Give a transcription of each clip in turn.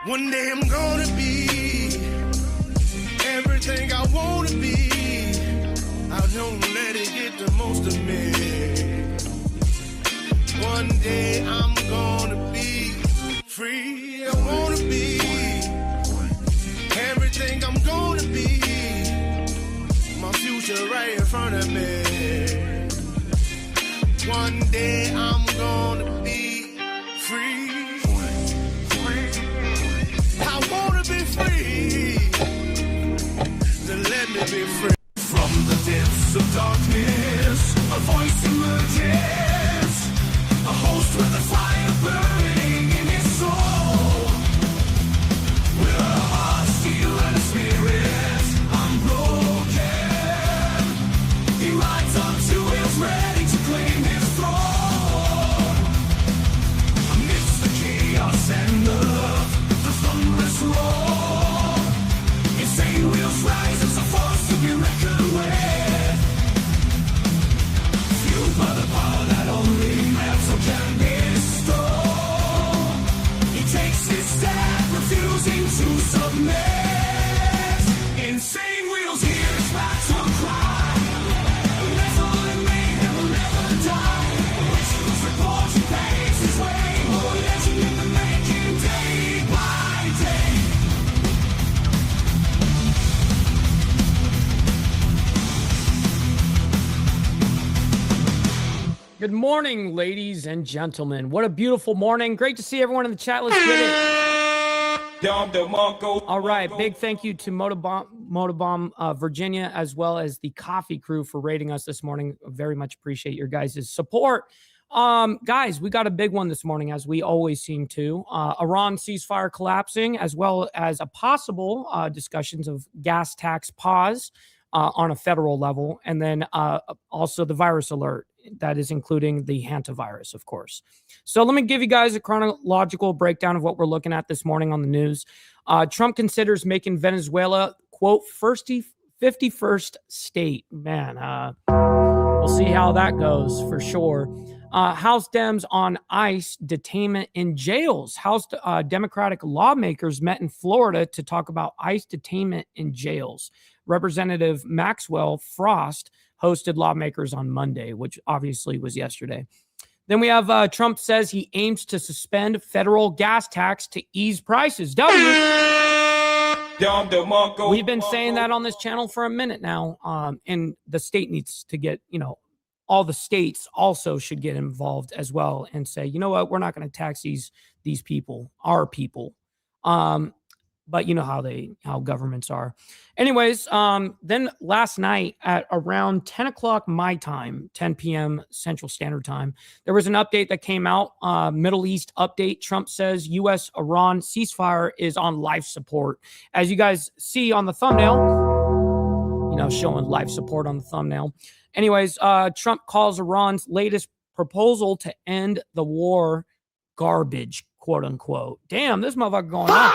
One day I'm gonna be everything I wanna be. I don't let it get the most of me. One day I'm gonna be free. I wanna be everything I'm gonna be. My future right in front of me. One day I'm gonna be free. I wanna be free. Then let me be free. From the depths of darkness, a voice emerges. A host with a fire burning in his soul. With a heart steel and a spirit unbroken. He rides on two wheels ready to claim his throne. Amidst the chaos and the thunderous roar, insane wheels rise as a force to be reckoned with. Fueled by the power that only metal can bestow, he takes his stand, refusing to submit. Insane wheels hear his battle cry. Metal and mayhem will never die. Rituals report he paves his way. More legend in the making, day by day. Good morning, ladies and gentlemen. What a beautiful morning. Great to see everyone in the chat. Let's get it. All right. Big thank you to Motobomb Virginia, as well as the coffee crew for rating us this morning. Very much appreciate your guys' support. Guys, we got a big one this morning, as we always seem to. Iran ceasefire collapsing, as well as a possible discussions of gas tax pause on a federal level, and then also the virus alert. That is including the hantavirus, of course. So let me give you guys a chronological breakdown of what we're looking at this morning on the news. Trump considers making Venezuela, quote, 51st state. Man, we'll see how that goes for sure. House Dems on ICE detainment in jails. House Democratic lawmakers met in Florida to talk about ICE detainment in jails. Representative Maxwell Frost hosted lawmakers on Monday, which obviously was yesterday. Then we have Trump says he aims to suspend federal gas tax to ease prices. We've been saying that on this channel for a minute now, and the state needs to get, all the states also should get involved as well and say, you know what, we're not going to tax these people, our people. But you know how governments are. Anyways, then last night at around 10 o'clock my time, 10 p.m. Central Standard Time, there was an update that came out, Middle East update. Trump says U.S.-Iran ceasefire is on life support. As you guys see on the thumbnail, showing life support on the thumbnail. Anyways, Trump calls Iran's latest proposal to end the war garbage, quote unquote. Damn, this motherfucker going on.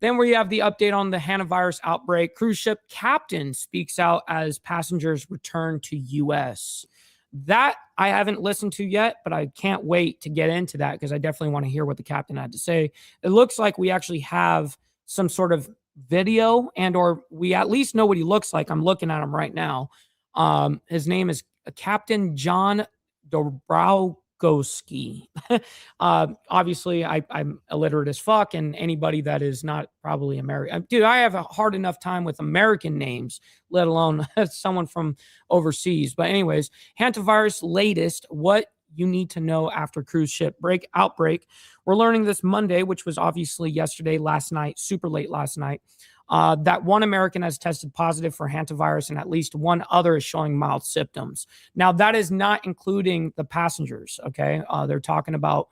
Then we have the update on the hantavirus outbreak. Cruise ship captain speaks out as passengers return to U.S. That I haven't listened to yet, but I can't wait to get into that because I definitely want to hear what the captain had to say. It looks like we actually have some sort of video or we at least know what he looks like. I'm looking at him right now. His name is Captain John Dobrowski. Obviously, I'm illiterate as fuck, and anybody that is not probably American. Dude, I have a hard enough time with American names, let alone someone from overseas. But anyways, hantavirus latest, what you need to know after cruise ship outbreak. We're learning this Monday, which was obviously yesterday, last night, super late last night. That one American has tested positive for hantavirus and at least one other is showing mild symptoms. Now, that is not including the passengers, okay? They're talking about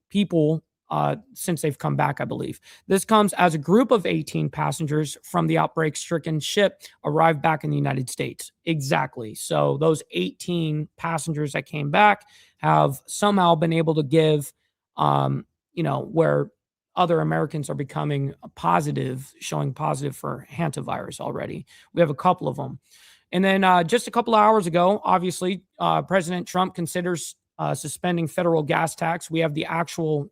people since they've come back, I believe. This comes as a group of 18 passengers from the outbreak-stricken ship arrived back in the United States. Exactly. So those 18 passengers that came back have somehow been able to give, where other Americans are becoming positive, showing positive for hantavirus already. We have a couple of them. And then just a couple of hours ago, obviously, President Trump considers suspending federal gas tax. We have the actual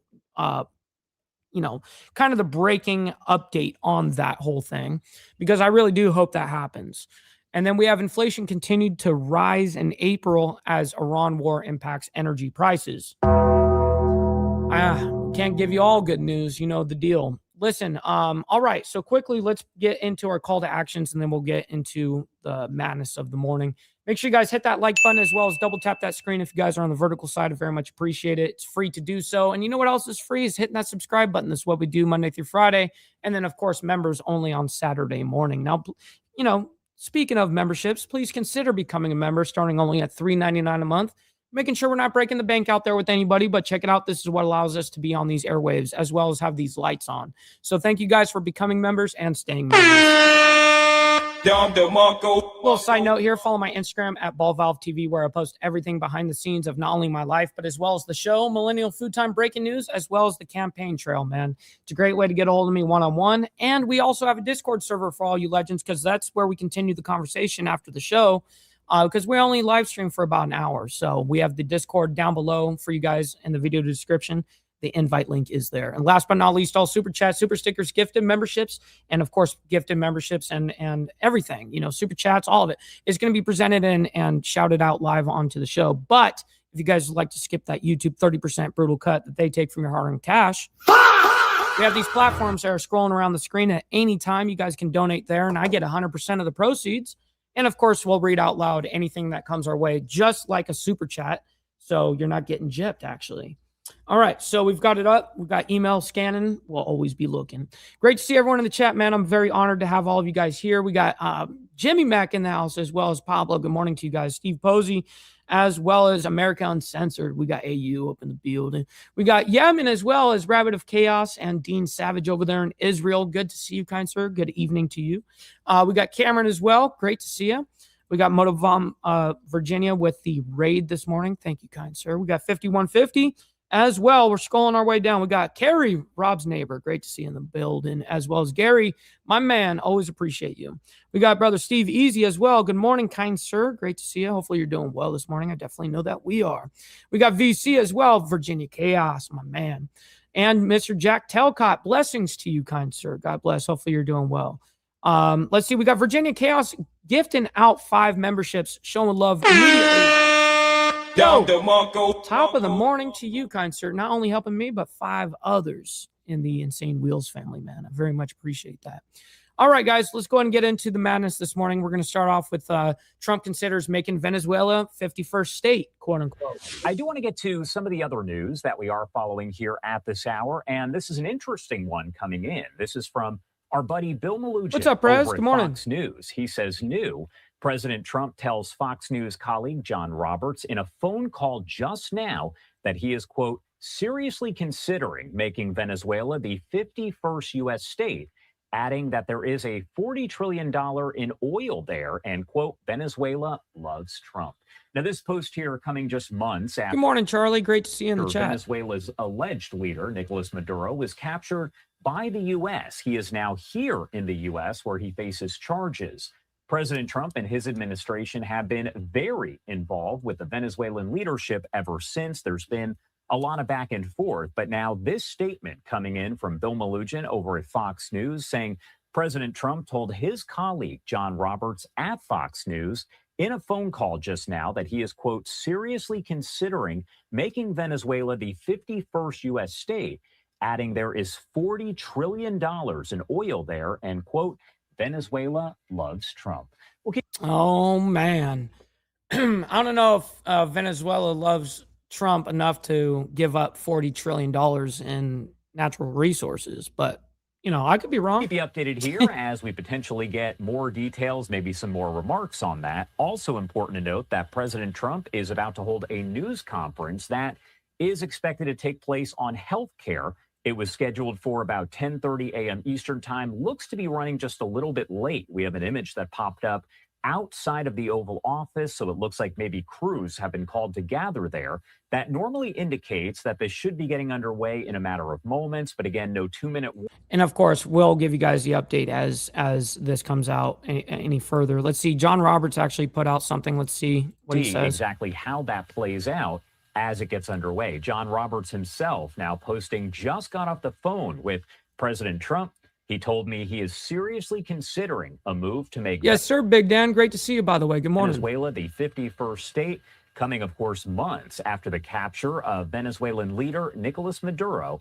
kind of the breaking update on that whole thing, because I really do hope that happens. And then we have inflation continued to rise in April as Iran war impacts energy prices. Can't give you all good news. You know the deal. Listen, all right. So quickly, let's get into our call to actions, and then we'll get into the madness of the morning. Make sure you guys hit that like button, as well as double tap that screen if you guys are on the vertical side. I very much appreciate it. It's free to do so. And you know what else is free is hitting that subscribe button. This is what we do Monday through Friday. And then, of course, members only on Saturday morning. Now, speaking of memberships, please consider becoming a member starting only at $3.99 a month. Making sure we're not breaking the bank out there with anybody, but check it out. This is what allows us to be on these airwaves, as well as have these lights on. So thank you guys for becoming members and staying members. Little side note here, follow my Instagram at BallValveTV, where I post everything behind the scenes of not only my life, but as well as the show, Millennial Food Time Breaking News, as well as the campaign trail, man. It's a great way to get a hold of me one-on-one. And we also have a Discord server for all you legends, because that's where we continue the conversation after the show. Because we only live stream for about an hour. So we have the Discord down below for you guys in the video description. The invite link is there. And last but not least, all super chats, super stickers, gifted memberships, and of course, gifted memberships and everything, super chats, all of it is going to be presented and shouted out live onto the show. But if you guys would like to skip that YouTube 30% brutal cut that they take from your hard-earned cash, we have these platforms that are scrolling around the screen at any time. You guys can donate there, and I get 100% of the proceeds. And of course, we'll read out loud anything that comes our way, just like a super chat. So you're not getting gypped, actually. All right, so we've got it up. We've got email scanning. We'll always be looking. Great to see everyone in the chat, man. I'm very honored to have all of you guys here. We got Jimmy Mack in the house, as well as Pablo. Good morning to you guys. Steve Posey, as well as America Uncensored. We got AU up in the building. We got Yemen, as well as Rabbit of Chaos and Dean Savage over there in Israel. Good to see you, kind sir. Good evening to you. We got Cameron as well. Great to see you. We got Motovom, Virginia with the raid this morning. Thank you, kind sir. We got 5150 as well. We're scrolling our way down. We got Carrie, Rob's neighbor. Great to see you in the building, as well as Gary, my man. Always appreciate you. We got brother Steve Easy as well. Good morning, kind sir. Great to see you. Hopefully you're doing well this morning. I definitely know that we are. We got VC as well. Virginia Chaos, my man. And Mr. Jack Telcott. Blessings to you, kind sir. God bless. Hopefully you're doing well. Let's see. We got Virginia Chaos gifting out 5 memberships, showing love immediately. Yo, top of the morning to you, kind sir. Not only helping me, but 5 others in the Insane Wheels family, man. I very much appreciate that. All right, guys, let's go ahead and get into the madness this morning. We're going to start off with Trump considers making Venezuela 51st state, quote unquote. I do want to get to some of the other news that we are following here at this hour, and this is an interesting one coming in. This is from our buddy Bill Malugin. What's up, Prez? Good morning. Fox News. He says new. President Trump tells Fox News colleague John Roberts in a phone call just now that he is, quote, seriously considering making Venezuela the 51st U.S. state, adding that there is a $40 trillion in oil there and, quote, Venezuela loves Trump. Now, this post here coming just months after. Good morning, Charlie. Great to see you in the chat. Venezuela's alleged leader, Nicolas Maduro, was captured by the U.S. He is now here in the U.S. where he faces charges. President Trump and his administration have been very involved with the Venezuelan leadership ever since. There's been a lot of back and forth. But now this statement coming in from Bill Malugin over at Fox News saying President Trump told his colleague, John Roberts, at Fox News in a phone call just now that he is, quote, seriously considering making Venezuela the 51st U.S. state, adding there is $40 trillion in oil there and, quote, Venezuela loves Trump. Okay. Oh, man. I don't know if Venezuela loves Trump enough to give up $40 trillion in natural resources, but, I could be wrong. Keep you updated here as we potentially get more details, maybe some more remarks on that. Also important to note that President Trump is about to hold a news conference that is expected to take place on health care. It was scheduled for about 10:30 a.m. Eastern time. Looks to be running just a little bit late. We have an image that popped up outside of the Oval Office, so it looks like maybe crews have been called to gather there. That normally indicates that this should be getting underway in a matter of moments, but again, no 2-minute. And of course, we'll give you guys the update as this comes out any further. Let's see. John Roberts actually put out something. Let's see what he says. Exactly how that plays out. as it gets underway. John Roberts himself now posting, just got off the phone with President Trump. He told me he is seriously considering a move to make Yes, sir, Big Dan. Great to see you, by the way. Good morning. Venezuela the 51st state, coming, of course, months after the capture of Venezuelan leader Nicolas Maduro.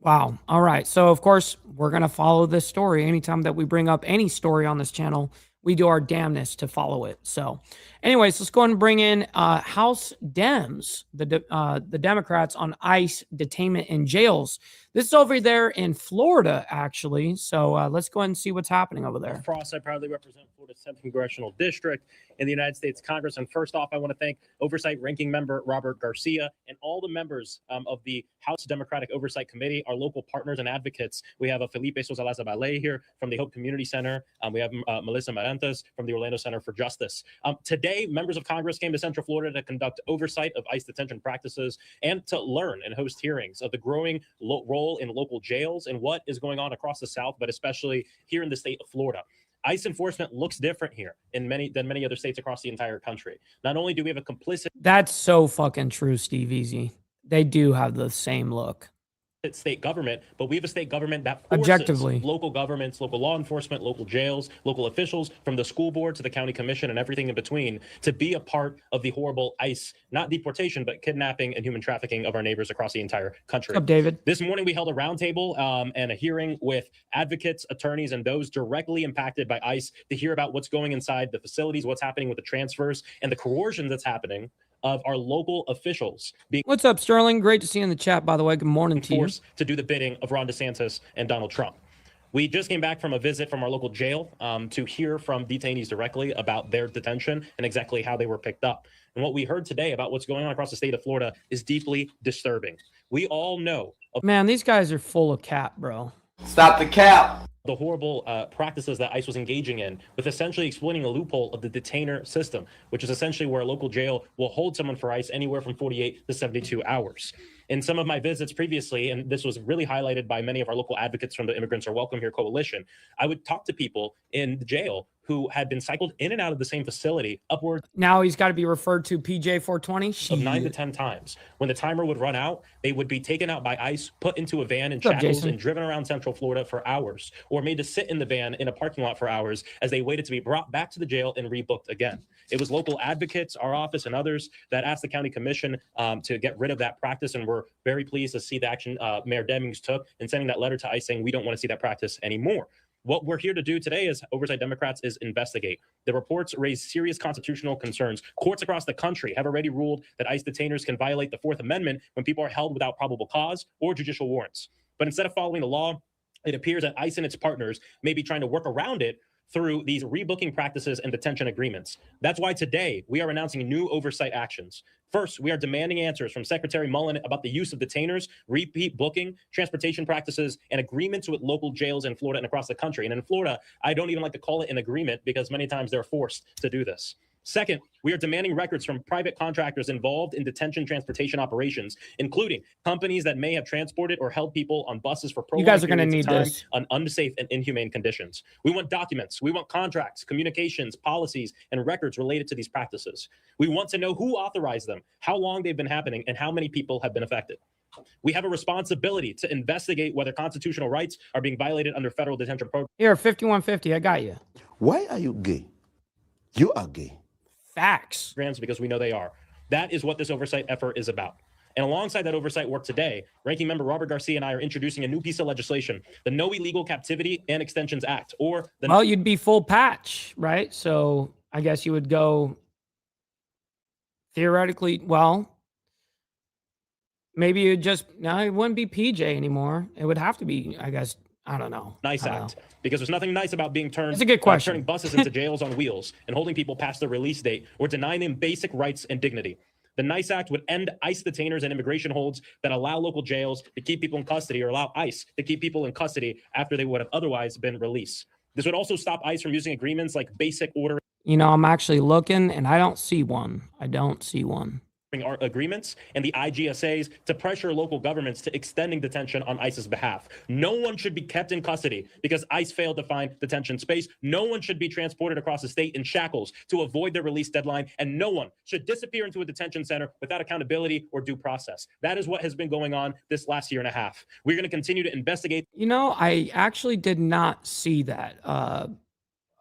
Wow. All right. So, of course, we're going to follow this story. Anytime that we bring up any story on this channel, we do our damnness to follow it. So, anyways, let's go ahead and bring in House Dems, the Democrats on ICE detainment in jails. This is over there in Florida, actually. So let's go ahead and see what's happening over there. Frost, I proudly represent Florida's 10th Congressional District in the United States Congress. And first off, I want to thank Oversight Ranking Member Robert Garcia and all the members of the House Democratic Oversight Committee, our local partners and advocates. We have Felipe Sosa-Laza-Ballet here from the Hope Community Center. We have Melissa Marantas from the Orlando Center for Justice. Today, members of Congress came to Central Florida to conduct oversight of ICE detention practices and to learn and host hearings of the growing role in local jails and what is going on across the South, but especially here in the state of Florida. ICE enforcement looks different here than many other states across the entire country. Not only do we have a complicit... That's so fucking true, Steve Easy. They do have the same look. State government, but we have a state government that forces objectively local governments, local law enforcement, local jails, local officials, from the school board to the county commission and everything in between, to be a part of the horrible ICE, not deportation, but kidnapping and human trafficking of our neighbors across the entire country. What's up, David? This morning, we held a roundtable and a hearing with advocates, attorneys, and those directly impacted by ICE to hear about what's going inside the facilities, what's happening with the transfers, and the coercion that's happening of our local officials being... What's up, Sterling? Great to see you in the chat, by the way. Good morning to you. ...forced to do the bidding of Ron DeSantis and Donald Trump. We just came back from a visit from our local jail to hear from detainees directly about their detention and exactly how they were picked up. And what we heard today about what's going on across the state of Florida is deeply disturbing. We all know... Man, these guys are full of cap, bro. Stop the cap. The horrible practices that ICE was engaging in, with essentially exploiting a loophole of the detainer system, which is essentially where a local jail will hold someone for ICE anywhere from 48 to 72 hours. In some of my visits previously, and this was really highlighted by many of our local advocates from the Immigrants Are Welcome Here coalition, I would talk to people in the jail who had been cycled in and out of the same facility upwards. Now he's got to be referred to PJ 420 of 9 to 10 times. When the timer would run out, they would be taken out by ICE, put into a van in shackles, and driven around Central Florida for hours, or made to sit in the van in a parking lot for hours as they waited to be brought back to the jail and rebooked again. It was local advocates, our office, and others that asked the county commission to get rid of that practice, and we're very pleased to see the action Mayor Demings took in sending that letter to ICE saying we don't want to see that practice anymore. What we're here to do today as Oversight Democrats is investigate. The reports raise serious constitutional concerns. Courts across the country have already ruled that ICE detainers can violate the Fourth Amendment when people are held without probable cause or judicial warrants. But instead of following the law, it appears that ICE and its partners may be trying to work around it through these rebooking practices and detention agreements. That's why today we are announcing new oversight actions. First, we are demanding answers from Secretary Mullen about the use of detainers, repeat booking, transportation practices, and agreements with local jails in Florida and across the country. And in Florida, I don't even like to call it an agreement because many times they're forced to do this. Second, we are demanding records from private contractors involved in detention transportation operations, including companies that may have transported or held people on buses for prolonged periods of time this on unsafe and inhumane conditions. We want documents, we want contracts, communications, policies, and records related to these practices. We want to know who authorized them, how long they've been happening, and how many people have been affected. We have a responsibility to investigate whether constitutional rights are being violated under federal detention programs. Here, 5150, I got you. Why are you gay? You are gay. Facts. Because we know they are. That is what this oversight effort is about. And alongside that oversight work today, Ranking Member Robert Garcia and I are introducing a new piece of legislation, the No Illegal Captivity and Extensions Act, or the... Well, you'd be full patch, right? So I guess you would go theoretically, well, maybe it just, no, it wouldn't be PJ anymore. It would have to be, I guess, I don't know. Nice Act. Because there's nothing nice about being turned... That's a good question. Turning buses into jails on wheels and holding people past their release date or denying them basic rights and dignity. The NICE Act would end ICE detainers and immigration holds that allow local jails to keep people in custody or allow ICE to keep people in custody after they would have otherwise been released. This would also stop ICE from using agreements like basic order... You know, I'm actually looking and I don't see one. I don't see one. our agreements and the IGSAs to pressure local governments to extending detention on ICE's behalf. No one should be kept in custody because ICE failed to find detention space. No one should be transported across the state in shackles to avoid their release deadline, and no one should disappear into a detention center without accountability or due process. That is what has been going on this last year and a half. We're going to continue to investigate. You know, I actually did not see that.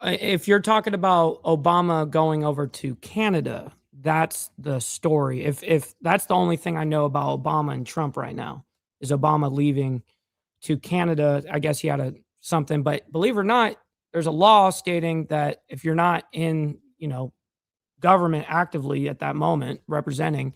If you're talking about Obama going over to Canada, that's the story. If that's the only thing I know about Obama and Trump right now is Obama leaving to Canada. I guess he had something, but believe it or not, there's a law stating that if you're not in, government actively at that moment representing,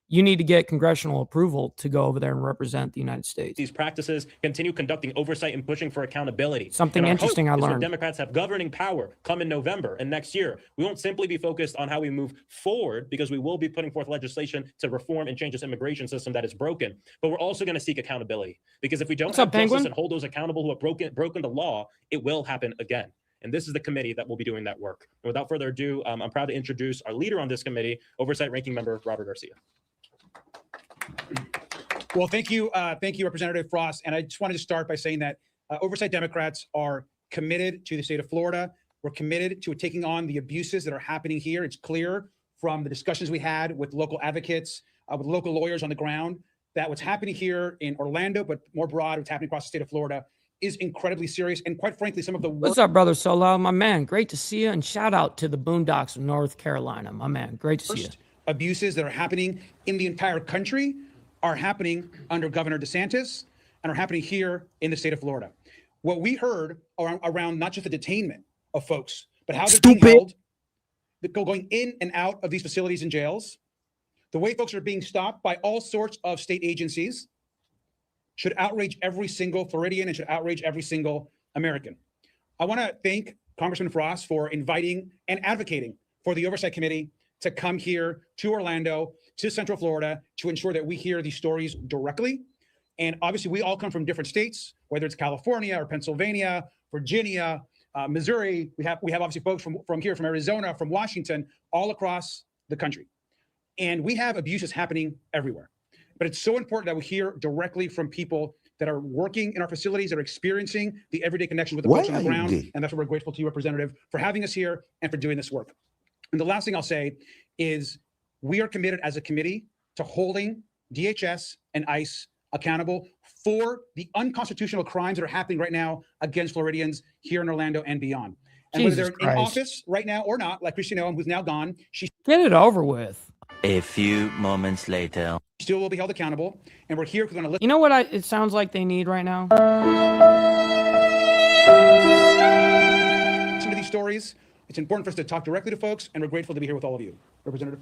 you need to get congressional approval to go over there and represent the United States. These practices continue conducting oversight and pushing for accountability. Something interesting I learned. When Democrats have governing power come in November and next year, we won't simply be focused on how we move forward, because we will be putting forth legislation to reform and change this immigration system that is broken. But we're also going to seek accountability, because if we don't have justice and hold those accountable who have broken the law, it will happen again. And this is the committee that will be doing that work. And without further ado, I'm proud to introduce our leader on this committee, Oversight Ranking Member Robert Garcia. Well, thank you, Representative Frost. And I just wanted to start by saying that Oversight Democrats are committed to the state of Florida. We're committed to taking on the abuses that are happening here. It's clear from the discussions we had with local advocates, with local lawyers on the ground, that what's happening here in Orlando, but more broad, what's happening across the state of Florida, is incredibly serious. And quite frankly, some of the work— What's up, brother Solo? My man, great to see you. And shout out to the Boondocks of North Carolina. My man, great to see you. Abuses that are happening in the entire country are happening under Governor DeSantis and are happening here in the state of Florida. What we heard around not just the detainment of folks, but how they're being held, going in and out of these facilities and jails, the way folks are being stopped by all sorts of state agencies, should outrage every single Floridian and should outrage every single American. I want to thank Congressman Frost for inviting and advocating for the Oversight Committee to come here to Orlando, to Central Florida, to ensure that we hear these stories directly. And obviously, we all come from different states, whether it's California or Pennsylvania, Virginia, Missouri. We have obviously folks from here, from Arizona, from Washington, all across the country. And we have abuses happening everywhere. But it's so important that we hear directly from people that are working in our facilities, that are experiencing the everyday connection with the folks on the ground. And that's why we're grateful to you, Representative, for having us here and for doing this work. And the last thing I'll say is we are committed as a committee to holding DHS and ICE accountable for the unconstitutional crimes that are happening right now against Floridians here in Orlando and beyond. And whether they're in office right now or not, like Christine Owen, who's now gone, she— Get it over with. A few moments later. Still will be held accountable. And we're here because we're going to listen. You know what it sounds like they need right now? Listen to these stories. It's important for us to talk directly to folks, and we're grateful to be here with all of you. Representative.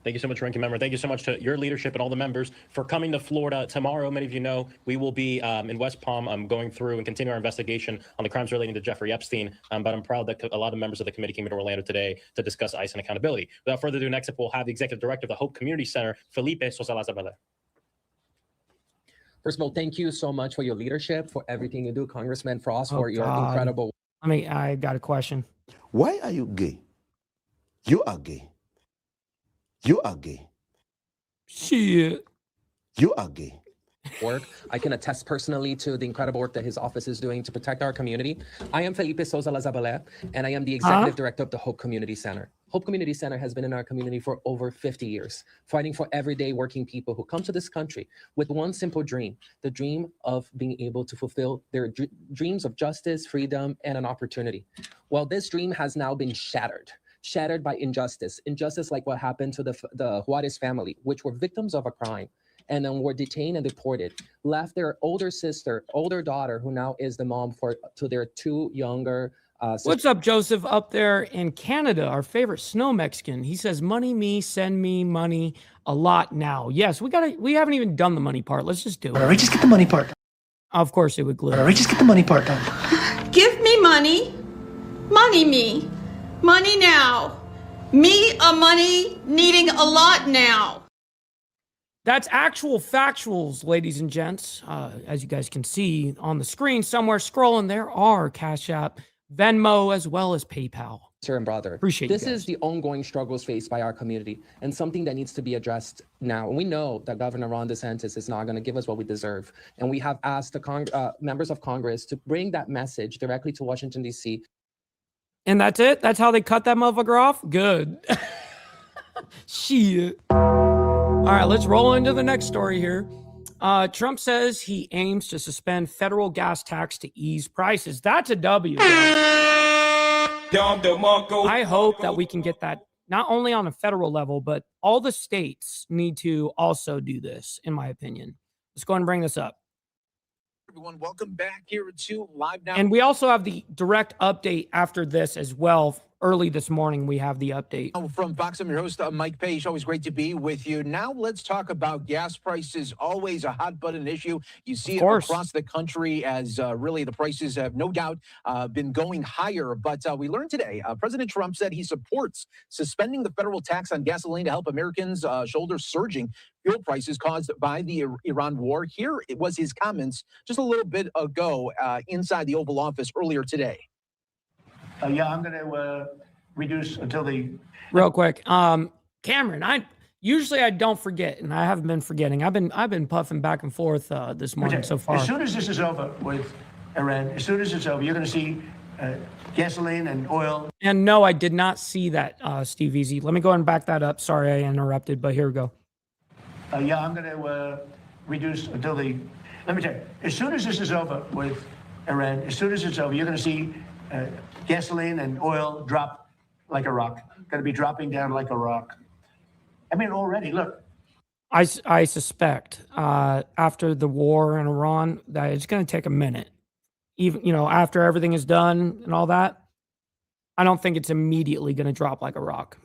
Thank you so much, Ranking Member. Thank you so much to your leadership and all the members for coming to Florida tomorrow. Many of you know we will be in West Palm going through and continue our investigation on the crimes relating to Jeffrey Epstein. But I'm proud that a lot of members of the committee came to Orlando today to discuss ICE and accountability. Without further ado, next up, we'll have the Executive Director of the Hope Community Center, Felipe Sosa-Lazabala. First of all, thank you so much for your leadership, for everything you do, Congressman Frost, for your incredible— I got a question. Why are you gay? You are gay. You are gay. Shit. You are gay. work. I can attest personally to the incredible work that his office is doing to protect our community. I am Felipe Sosa-Lazabala, and I am the Executive Director of the Hope Community Center. Hope Community Center has been in our community for over 50 years, fighting for everyday working people who come to this country with one simple dream, the dream of being able to fulfill their dreams of justice, freedom, and an opportunity. Well, this dream has now been shattered by injustice like what happened to the Juarez family, which were victims of a crime, and then were detained and deported, left their older daughter, who now is the mom to their two younger What's up, Joseph, up there in Canada, our favorite snow Mexican? He says, money me, send me money a lot now. Yes, we haven't even done the money part. Let's just do it. All right, just get the money part. Of course it would glue. All right, just get the money part done. Give me money. Money me. Money now. Me a money needing a lot now. That's actual factuals, ladies and gents. As you guys can see on the screen somewhere scrolling, there are Cash App, Venmo, as well as PayPal. and brother. Appreciate this you is the ongoing struggles faced by our community and something that needs to be addressed now. And we know that Governor Ron DeSantis is not going to give us what we deserve. And we have asked the members of Congress to bring that message directly to Washington, D.C. And that's it? That's how they cut that motherfucker off? Good. Shit. All right, let's roll into the next story here. Trump says he aims to suspend federal gas tax to ease prices. That's a W. I hope that we can get that not only on a federal level, but all the states need to also do this, in my opinion. Let's go ahead and bring this up. Everyone, welcome back here to Live Now. And we also have the direct update after this as well. Early this morning, we have the update. From Fox, I'm your host, Mike Page. Always great to be with you. Now let's talk about gas prices, always a hot button issue. You see it across the country as really the prices have no doubt been going higher. But we learned today, President Trump said he supports suspending the federal tax on gasoline to help Americans shoulder surging fuel prices caused by the Iran war. Here it was his comments just a little bit ago inside the Oval Office earlier today. Yeah, I'm going to reduce until the... Real quick, Cameron, I don't forget, and I haven't been forgetting. I've been puffing back and forth this morning so far. As soon as this is over with Iran, as soon as it's over, you're going to see gasoline and oil. And no, I did not see that, Steve Easy. Let me go ahead and back that up. Sorry I interrupted, but here we go. Yeah, I'm going to reduce until the... Let me tell you, as soon as this is over with Iran, as soon as it's over, you're going to see gasoline and oil drop like a rock. Going to be dropping down like a rock. I mean, already, look. I suspect after the war in Iran that it's going to take a minute. Even, after everything is done and all that, I don't think it's immediately going to drop like a rock.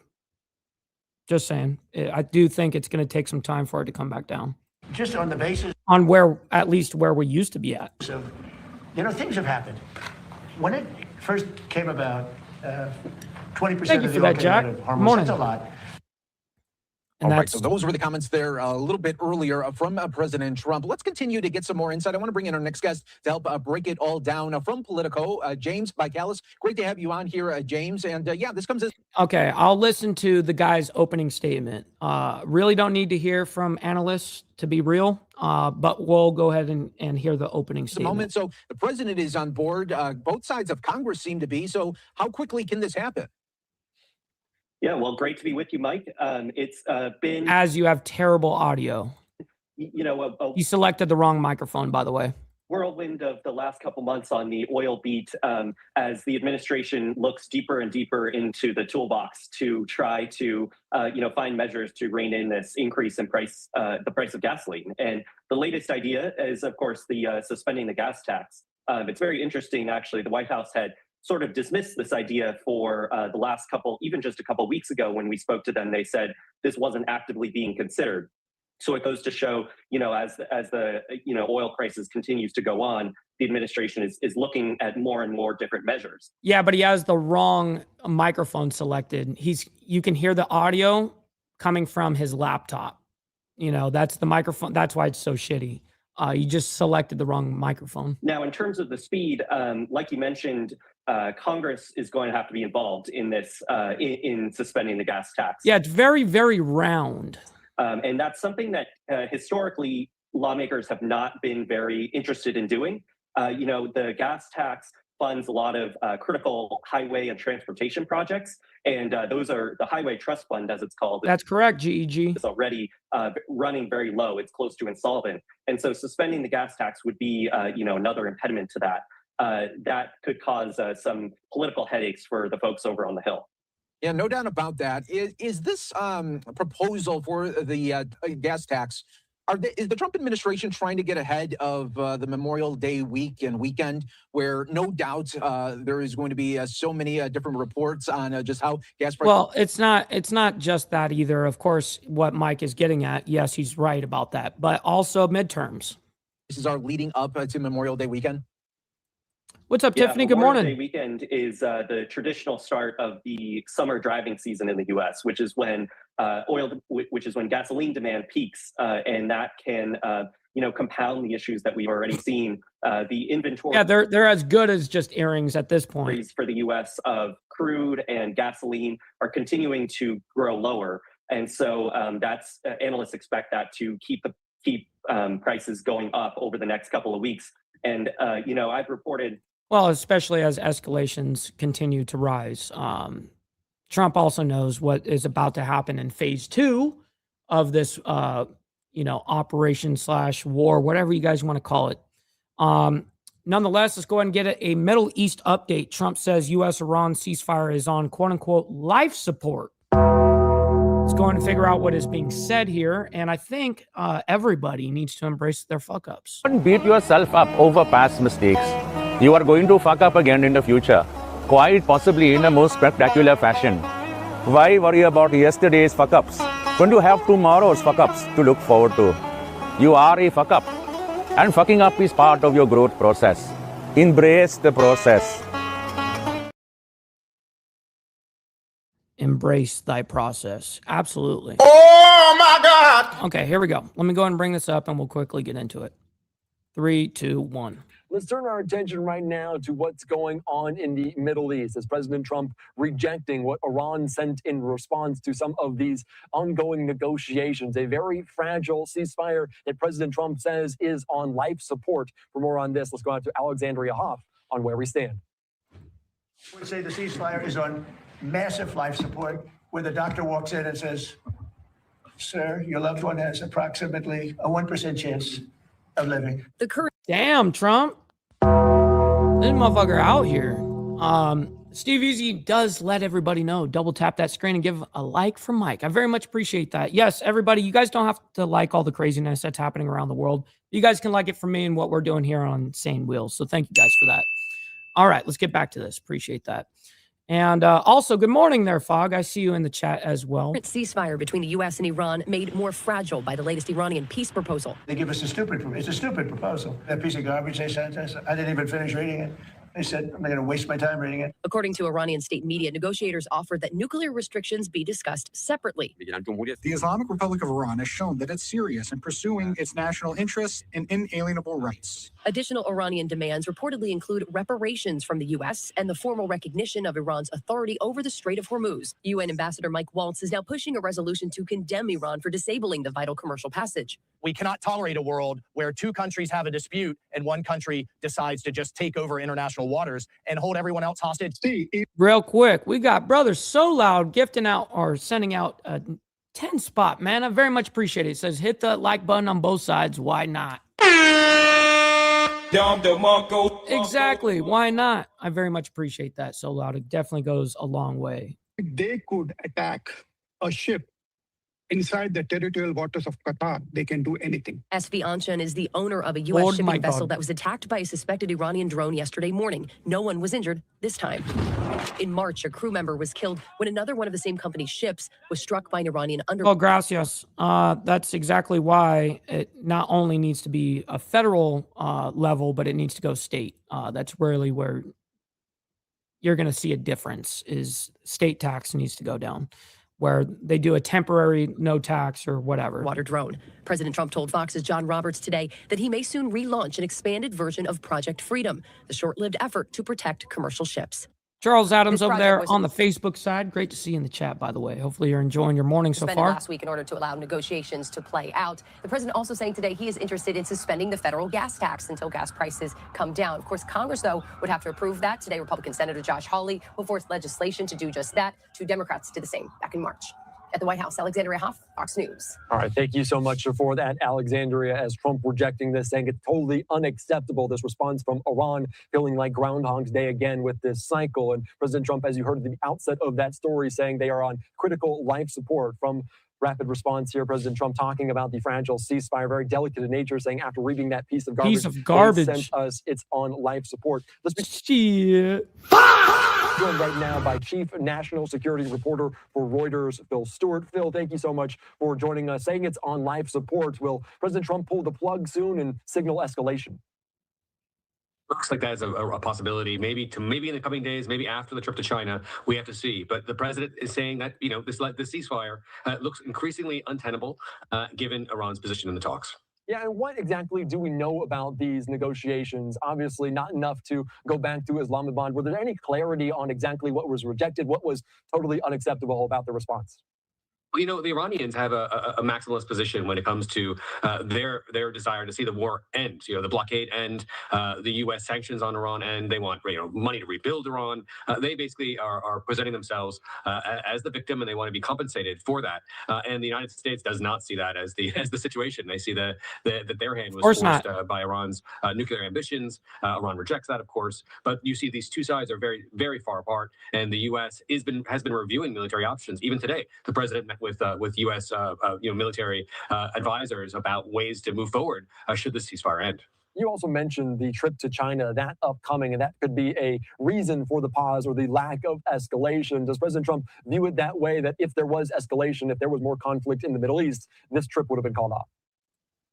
Just saying. I do think it's going to take some time for it to come back down. Just on the basis. On at least where we used to be at. So, things have happened. When it first came about, 20% of the oil came out of Hamas. That's a lot. All right, so those were the comments there a little bit earlier from President Trump. Let's continue to get some more insight. I want to bring in our next guest to help break it all down from Politico, James Bicalis. Great to have you on here, James. And yeah, this comes as... Okay, I'll listen to the guy's opening statement. Really don't need to hear from analysts to be real, but we'll go ahead and hear the opening statement. So the president is on board. Both sides of Congress seem to be. So how quickly can this happen? Yeah, well, great to be with you, Mike. It's been... As you have terrible audio. You selected the wrong microphone, by the way. Whirlwind of the last couple months on the oil beat as the administration looks deeper and deeper into the toolbox to try to, find measures to rein in this increase in price, the price of gasoline. And the latest idea is, of course, the suspending the gas tax. It's very interesting, actually. The White House had sort of dismissed this idea for the last even just a couple weeks ago when we spoke to them. They said this wasn't actively being considered. So it goes to show, as the oil crisis continues to go on, the administration is looking at more and more different measures. Yeah, but he has the wrong microphone selected. You can hear the audio coming from his laptop. That's the microphone. That's why it's so shitty. You just selected the wrong microphone. Now, in terms of the speed, like you mentioned, Congress is going to have to be involved in this, in suspending the gas tax. Yeah, it's very, very round. And that's something that historically lawmakers have not been very interested in doing. The gas tax funds a lot of critical highway and transportation projects. And those are the Highway Trust Fund, as it's called. That's correct, GEG. It's already running very low. It's close to insolvent. And so suspending the gas tax would be, another impediment to that. That could cause some political headaches for the folks over on the Hill. Yeah, no doubt about that. Is this proposal for the gas tax, is the Trump administration trying to get ahead of the Memorial Day week and weekend, where no doubt there is going to be so many different reports on just how gas prices... Well, it's not just that either. Of course, what Mike is getting at, yes, he's right about that, but also midterms. This is our leading up to Memorial Day weekend. What's up, Tiffany? Good morning. Memorial Day weekend is the traditional start of the summer driving season in the U.S., which is when oil, which is when gasoline demand peaks, and that can compound the issues that we've already seen. The inventory, yeah, they're as good as just earrings at this point. For the U.S. of crude and gasoline are continuing to grow lower, and so that's analysts expect that to keep prices going up over the next couple of weeks. And I've reported, well, especially as escalations continue to rise. Trump also knows what is about to happen in phase 2 of this, operation / war, whatever you guys want to call it. Nonetheless, let's go ahead and get a Middle East update. Trump says U.S.-Iran ceasefire is on quote-unquote life support. Let's go and figure out what is being said here. And I think everybody needs to embrace their fuck-ups. Don't beat yourself up over past mistakes. You are going to fuck up again in the future, quite possibly in a most spectacular fashion. Why worry about yesterday's fuck-ups when you have tomorrow's fuck-ups to look forward to? You are a fuck-up, and fucking up is part of your growth process. Embrace the process. Embrace thy process. Absolutely. Oh my God! Okay, here we go. Let me go ahead and bring this up and we'll quickly get into it. 3, 2, 1. Let's turn our attention right now to what's going on in the Middle East as President Trump rejecting what Iran sent in response to some of these ongoing negotiations. A very fragile ceasefire that President Trump says is on life support. For more on this, let's go out to Alexandria Hoff on where we stand. I would say the ceasefire is on massive life support, where the doctor walks in and says, "Sir, your loved one has approximately a 1% chance of living." The current damn Trump. This motherfucker out here. Steve Easy does let everybody know. Double tap that screen and give a like for Mike. I very much appreciate that. Yes, everybody, you guys don't have to like all the craziness that's happening around the world. You guys can like it for me and what we're doing here on Sane Wheels. So thank you guys for that. All right, let's get back to this. Appreciate that. And also, good morning there, Fog. I see you in the chat as well. Ceasefire between the U.S. and Iran made more fragile by the latest Iranian peace proposal. They give us it's a stupid proposal. That piece of garbage they sent us, I didn't even finish reading it. They said, I'm not going to waste my time reading it. According to Iranian state media, negotiators offered that nuclear restrictions be discussed separately. The Islamic Republic of Iran has shown that it's serious in pursuing its national interests and inalienable rights. Additional Iranian demands reportedly include reparations from the U.S. and the formal recognition of Iran's authority over the Strait of Hormuz. UN Ambassador Mike Waltz is now pushing a resolution to condemn Iran for disabling the vital commercial passage. We cannot tolerate a world where two countries have a dispute and one country decides to just take over international waters and hold everyone else hostage. Real quick, we got Brother So Loud gifting out or sending out a 10 spot, man. I very much appreciate it. It says, hit the like button on both sides. Why not? Exactly. Why not? I very much appreciate that. So Loud. It definitely goes a long way. They could attack a ship inside the territorial waters of Qatar. They can do anything. SV Anshan is the owner of a U.S. shipping vessel that was attacked by a suspected Iranian drone yesterday morning. No one was injured this time. In March, a crew member was killed when another one of the same company's ships was struck by an Iranian Oh, gracias. That's exactly why it not only needs to be a federal level, but it needs to go state. That's really where you're going to see a difference is state tax needs to go down, where they do a temporary no tax or whatever. Water drone. President Trump told Fox's John Roberts today that he may soon relaunch an expanded version of Project Freedom, the short-lived effort to protect commercial ships. Charles Adams over there on the Facebook side. Great to see you in the chat, by the way. Hopefully you're enjoying your morning so far. Last week in order to allow negotiations to play out. The president also saying today he is interested in suspending the federal gas tax until gas prices come down. Of course, Congress, though, would have to approve that. Today, Republican Senator Josh Hawley will force legislation to do just that. Two Democrats did the same back in March. At the White House, Alexandria Hoff, Fox News. All right, thank you so much for that, Alexandria, as Trump rejecting this, saying it's totally unacceptable, this response from Iran, feeling like Groundhog's Day again with this cycle. And President Trump, as you heard at the outset of that story, saying they are on critical life support. From rapid response here, President Trump talking about the fragile ceasefire, very delicate in nature, saying after reading that piece of garbage, they sent us, it's on life support. Let's be joined right now by Chief National Security Reporter for Reuters, Phil Stewart. Phil, thank you so much for joining us. Saying it's on life support, will President Trump pull the plug soon and signal escalation? Looks like that is a possibility. Maybe in the coming days, maybe after the trip to China, we have to see. But the president is saying that this ceasefire looks increasingly untenable given Iran's position in the talks. Yeah, and what exactly do we know about these negotiations? Obviously, not enough to go back to Islamabad. Were there any clarity on exactly what was rejected, what was totally unacceptable about the response? Well, the Iranians have a maximalist position when it comes to their desire to see the war end, the blockade end, the U.S. sanctions on Iran end. They want money to rebuild Iran. They basically are presenting themselves as the victim, and they want to be compensated for that. And the United States does not see that as the situation. They see that their hand was forced by Iran's nuclear ambitions. Iran rejects that, of course. But you see these two sides are very, very far apart, and the U.S. has been reviewing military options. Even today, the president met with U.S. Military advisors about ways to move forward should the ceasefire end. You also mentioned the trip to China, that upcoming, and that could be a reason for the pause or the lack of escalation. Does President Trump view it that way, that if there was escalation, if there was more conflict in the Middle East, this trip would have been called off?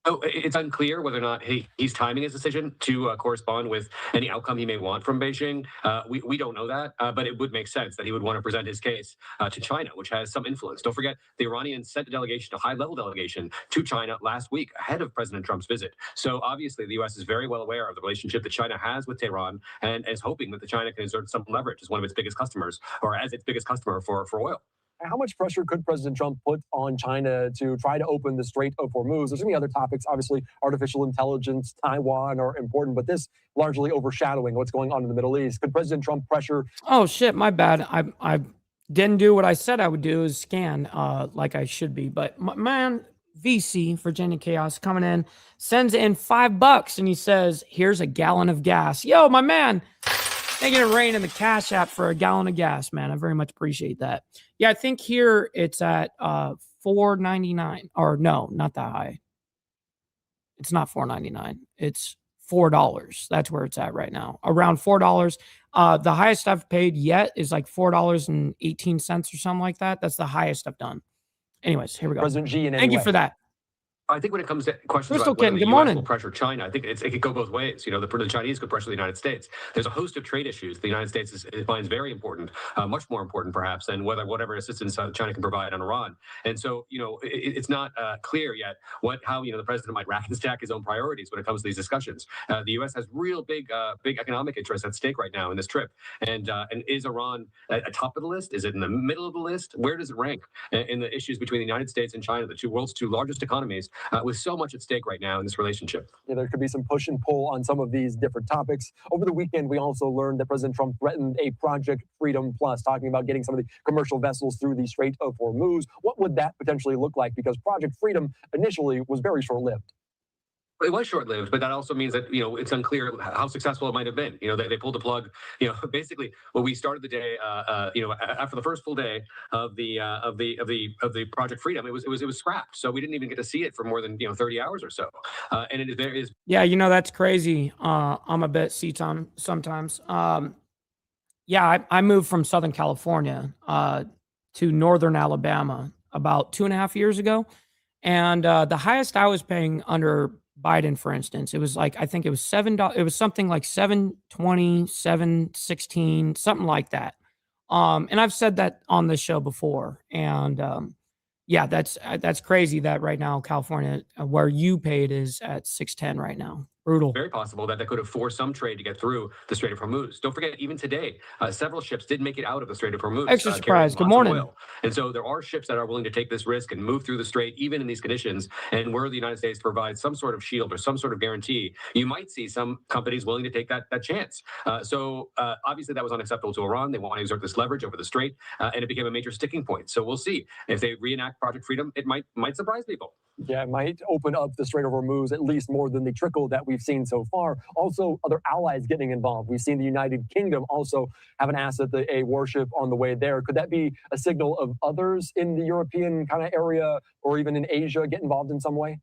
So it's unclear whether or not he's timing his decision to correspond with any outcome he may want from Beijing. We don't know that, but it would make sense that he would want to present his case to China, which has some influence. Don't forget, the Iranians sent a high-level delegation to China last week ahead of President Trump's visit. So obviously, the U.S. is very well aware of the relationship that China has with Tehran and is hoping that China can exert some leverage as one of its biggest customers, or as its biggest customer for oil. How much pressure could President Trump put on China to try to open the Strait of Hormuz? There's many other topics, obviously, artificial intelligence, Taiwan are important, but this largely overshadowing what's going on in the Middle East. Could President Trump pressure? Oh, shit, my bad. I didn't do what I said I would do, is scan like I should be. But man, VC, Virginia Chaos, coming in, sends in $5 and he says, here's a gallon of gas. Yo, my man, making it rain in the Cash App for a gallon of gas, man. I very much appreciate that. Yeah, I think here it's at $4.99. Or no, not that high. It's not $4.99. It's $4. That's where it's at right now. Around $4. The highest I've paid yet is like $4.18 or something like that. That's the highest I've done. Anyways, here we go. President Xi, thank you for that. I think when it comes to questions about whether the U.S. will pressure China, I think it could go both ways. The Chinese could pressure the United States. There's a host of trade issues the United States finds very important, much more important perhaps than whatever assistance China can provide on Iran. And so, it's not clear yet how the president might rack and stack his own priorities when it comes to these discussions. The U.S. has real big economic interests at stake right now in this trip. And is Iran at top of the list? Is it in the middle of the list? Where does it rank in the issues between the United States and China, the world's two largest economies? With so much at stake right now in this relationship. Yeah, there could be some push and pull on some of these different topics. Over the weekend, we also learned that President Trump threatened a Project Freedom Plus, talking about getting some of the commercial vessels through the Strait of Hormuz. What would that potentially look like? Because Project Freedom initially was very short-lived. It was short-lived, but that also means that it's unclear how successful it might have been. They pulled the plug. Basically, when we started the day, after the first full day of the Project Freedom, it was scrapped. So we didn't even get to see it for more than 30 hours or so. And there is. Yeah, that's crazy. I'm a bit seaton sometimes. Yeah, I moved from Southern California to Northern Alabama about 2.5 years ago, and the highest I was paying under Biden, for instance, it was like, I think it was $7. It was something like $7.20, $7.16, something like that. And I've said that on this show before. And yeah, that's crazy that right now California, where you paid, is at $6.10 right now. Brutal. Very possible that could have forced some trade to get through the Strait of Hormuz. Don't forget, even today, several ships did make it out of the Strait of Hormuz. Extra surprise. Good morning. And so there are ships that are willing to take this risk and move through the strait, even in these conditions. And where the United States provides some sort of shield or some sort of guarantee, you might see some companies willing to take that chance. So obviously that was unacceptable to Iran. They want to exert this leverage over the strait, and it became a major sticking point. So we'll see. If they reenact Project Freedom, it might surprise people. Yeah, it might open up the Strait of Hormuz at least more than the trickle that we've seen so far. Also, other allies getting involved. We've seen the United Kingdom also have an asset, a warship on the way there. Could that be a signal of others in the European kind of area or even in Asia get involved in some way?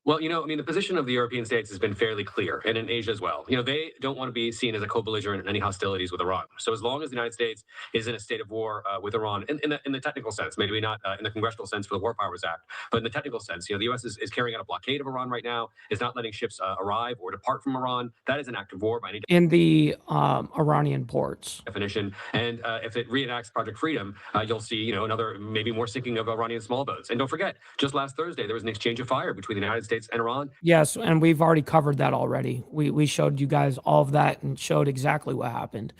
Well, I mean, the position of the European states has been fairly clear, and in Asia as well. They don't want to be seen as a co-belligerent in any hostilities with Iran. So as long as the United States is in a state of war with Iran, in the technical sense, maybe not in the congressional sense for the War Powers Act, but in the technical sense, the U.S. is carrying out a blockade of Iran right now, is not letting ships arrive or depart from Iran. That is an act of war by any in the Iranian ports. definition. And if it reenacts Project Freedom, you'll see, another maybe more sinking of Iranian small boats. And don't forget, just last Thursday, there was an exchange of fire between the United States and Iran. Yes, and we've already covered that already. We showed you guys all of that and showed exactly what happened.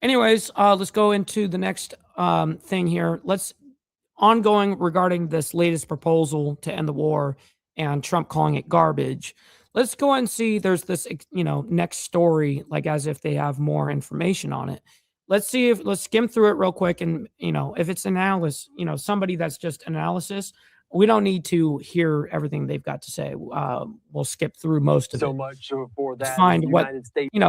Anyways, let's go into the next thing here. Ongoing regarding this latest proposal to end the war and Trump calling it garbage. Let's go and see. There's this, next story, like as if they have more information on it. Let's skim through it real quick. And, if it's analysis, somebody that's just analysis, we don't need to hear everything they've got to say. We'll skip through most of it. So much for that. Find what,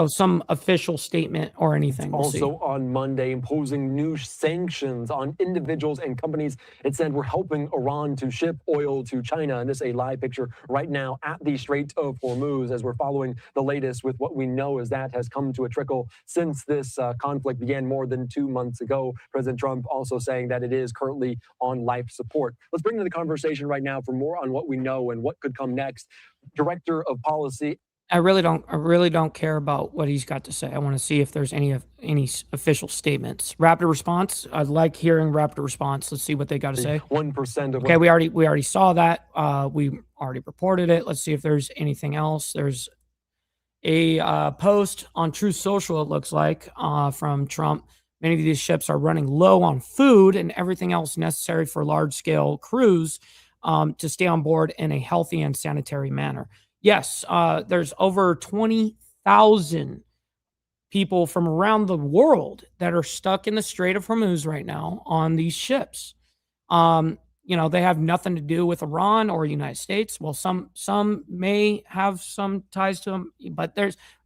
some official statement or anything. We'll also see. On Monday, imposing new sanctions on individuals and companies. It said we're helping Iran to ship oil to China. And this is a live picture right now at the Strait of Hormuz as we're following the latest with what we know is that has come to a trickle since this conflict began more than 2 months ago. President Trump also saying that it is currently on life support. Let's bring to the conversation right now for more on what we know and what could come next. Director of Policy. I really don't care about what he's got to say. I want to see if there's any official statements. Rapid response. I like hearing rapid response. Let's see what they got to say. 1% of. Okay, we already saw that. We already reported it. Let's see if there's anything else. There's a post on Truth Social. It looks like from Trump. Many of these ships are running low on food and everything else necessary for large-scale crews to stay on board in a healthy and sanitary manner. Yes, there's over 20,000 people from around the world that are stuck in the Strait of Hormuz right now on these ships. They have nothing to do with Iran or the United States. Well, some may have some ties to them, but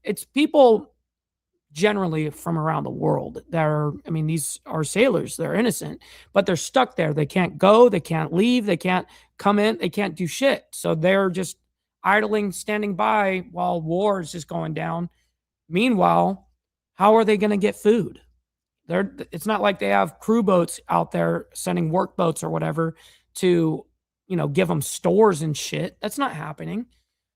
it's people generally from around the world these are sailors. They're innocent, but they're stuck there. They can't go, they can't leave, they can't come in, they can't do shit. So they're just idling, standing by while war is just going down. Meanwhile, how are they going to get food? It's not like they have crew boats out there sending work boats or whatever to, give them stores and shit. That's not happening.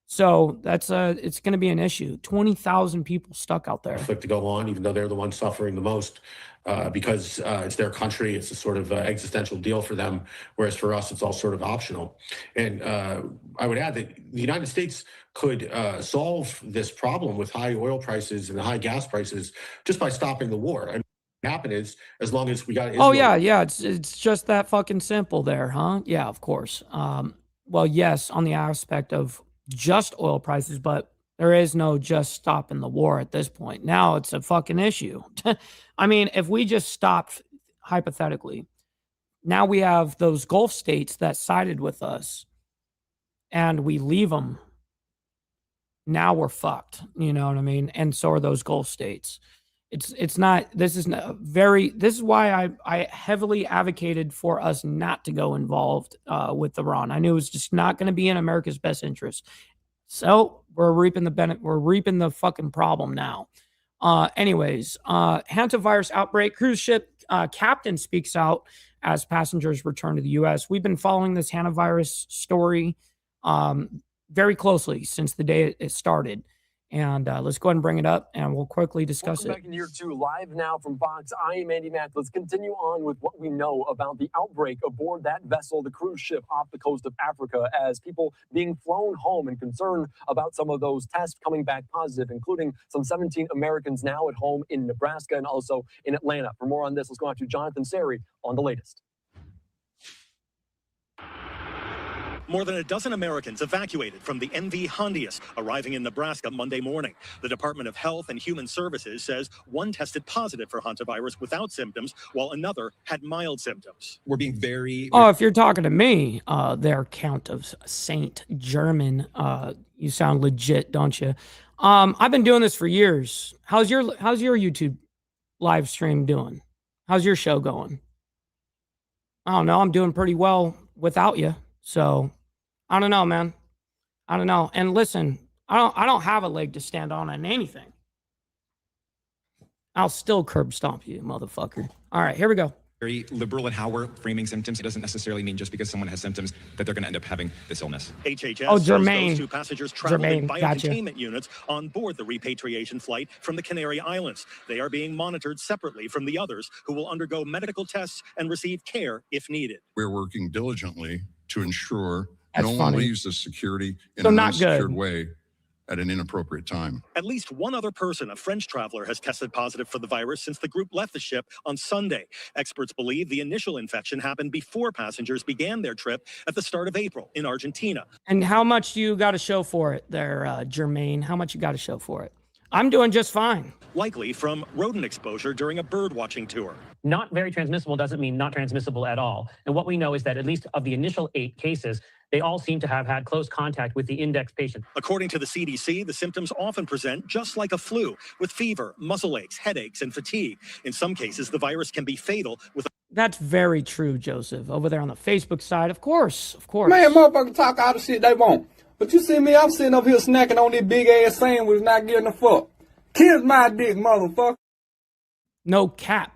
So it's going to be an issue. 20,000 people stuck out there. Conflict to go on, even though they're the ones suffering the most, because it's their country. It's a sort of existential deal for them, whereas for us, it's all sort of optional. And I would add that the United States could solve this problem with high oil prices and high gas prices just by stopping the war. And what happen is, as long as we got Israel. Yeah, it's just that fucking simple there, huh? Yeah, of course. Well, yes, on the aspect of just oil prices, but there is no just stopping the war at this point. Now it's a fucking issue. I mean, if we just stopped, hypothetically, now we have those Gulf states that sided with us and we leave them. Now we're fucked. You know what I mean? And so are those Gulf states. It's not, this is why I heavily advocated for us not to go involved with Iran. I knew it was just not going to be in America's best interest. So we're reaping the fucking problem now. Anyways, hantavirus outbreak, cruise ship captain speaks out as passengers return to the U.S. We've been following this hantavirus story very closely since the day it started. And let's go ahead and bring it up, and we'll quickly discuss Welcome back in year 2, live now from Fox. I am Andy Mack. Let's continue on with what we know about the outbreak aboard that vessel, the cruise ship off the coast of Africa, as people being flown home and concerned about some of those tests coming back positive, including some 17 Americans now at home in Nebraska and also in Atlanta. For more on this, let's go out to Jonathan Sari on the latest. More than a dozen Americans evacuated from the MV Hondius, arriving in Nebraska Monday morning. The Department of Health and Human Services says one tested positive for hantavirus without symptoms, while another had mild symptoms. We're being very... Oh, if you're talking to me, their Count of Saint German, you sound legit, don't you? I've been doing this for years. How's your YouTube live stream doing? How's your show going? I don't know. I'm doing pretty well without you. So, I don't know, man. I don't know. And listen, I don't have a leg to stand on anything. I'll still curb stomp you, motherfucker. All right, here we go. Very liberal in how we're framing symptoms. It doesn't necessarily mean just because someone has symptoms that they're going to end up having this illness. HHS says those 2 passengers traveled in Gotcha. biocontainment units on board the repatriation flight from the Canary Islands. They are being monitored separately from the others who will undergo medical tests and receive care if needed. We're working diligently to ensure That's no one funny. leaves the security in So an not good. unsecured way at an inappropriate time. At least one other person, a French traveler, has tested positive for the virus since the group left the ship on Sunday. Experts believe the initial infection happened before passengers began their trip at the start of April in Argentina. And how much you got to show for it there, Jermaine? How much you got to show for it? I'm doing just fine. Likely from rodent exposure during a bird watching tour. Not very transmissible doesn't mean not transmissible at all. And what we know is that at least of the initial 8 cases, they all seem to have had close contact with the index patient. According to the CDC, the symptoms often present just like a flu, with fever, muscle aches, headaches, and fatigue. In some cases, the virus can be fatal with... That's very true, Joseph. Over there on the Facebook side, of course. Man, motherfuckers talk all the shit they want. But you see me, I'm sitting up here snacking on this big-ass sandwich, not getting a fuck. Kiss my dick, motherfucker. No cap.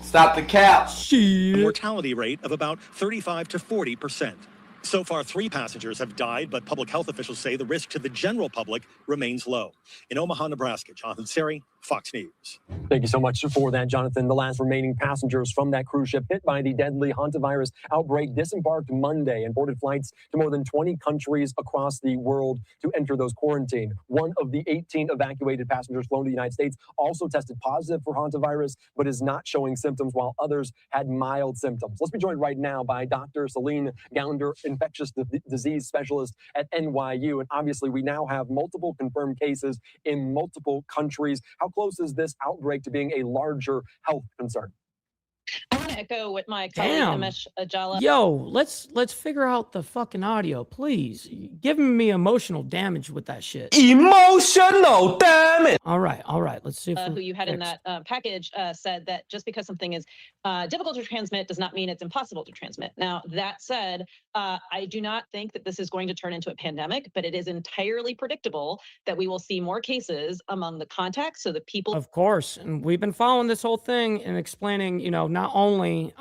Stop the cap. Shit. A mortality rate of about 35 to 40%. So far, 3 passengers have died, but public health officials say the risk to the general public remains low. In Omaha, Nebraska, Jonathan Seri, Fox News. Thank you so much for that, Jonathan. The last remaining passengers from that cruise ship hit by the deadly hantavirus outbreak disembarked Monday and boarded flights to more than 20 countries across the world to enter those quarantine. One of the 18 evacuated passengers flown to the United States also tested positive for hantavirus, but is not showing symptoms, while others had mild symptoms. Let's be joined right now by Dr. Celine Gounder, infectious disease specialist at NYU. And obviously, we now have multiple confirmed cases in multiple countries. How close is this outbreak to being a larger health concern? I want to echo what my colleague Damn. Amish Ajala. Yo, let's figure out the fucking audio, please. Giving me emotional damage with that shit. Emotional damage. All right. Let's see if Who you had in that package said that just because something is difficult to transmit does not mean it's impossible to transmit. Now, that said, I do not think that this is going to turn into a pandemic, but it is entirely predictable that we will see more cases among the contacts. So the people. Of course. And we've been following this whole thing and explaining, not only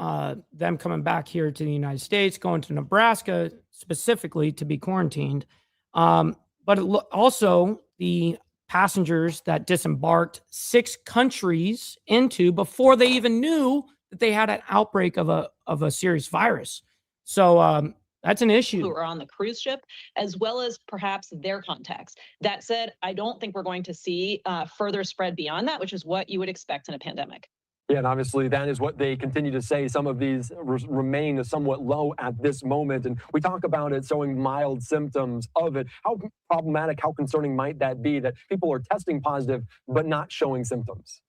them coming back here to the United States, going to Nebraska specifically to be quarantined, but also the passengers that disembarked 6 countries into before they even knew that they had an outbreak of a serious virus. So that's an issue. Who are on the cruise ship, as well as perhaps their contacts. That said, I don't think we're going to see further spread beyond that, which is what you would expect in a pandemic. Yeah, and obviously that is what they continue to say. Some of these remain somewhat low at this moment. And we talk about it showing mild symptoms of it. How problematic, how concerning might that be that people are testing positive but not showing symptoms?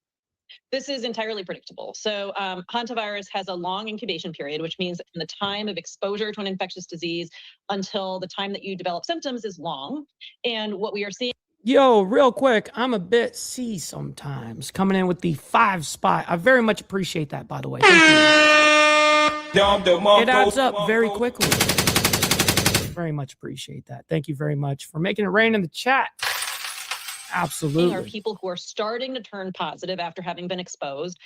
This is entirely predictable. So hantavirus has a long incubation period, which means that from the time of exposure to an infectious disease until the time that you develop symptoms is long. And what we are seeing. Yo, real quick, I'm a bit C sometimes. Coming in with the 5 spot. I very much appreciate that, by the way. Thank you. It adds up very quickly. Very much appreciate that. Thank you very much for making it rain in the chat. Absolutely. Are people who are starting to turn positive after having been exposed.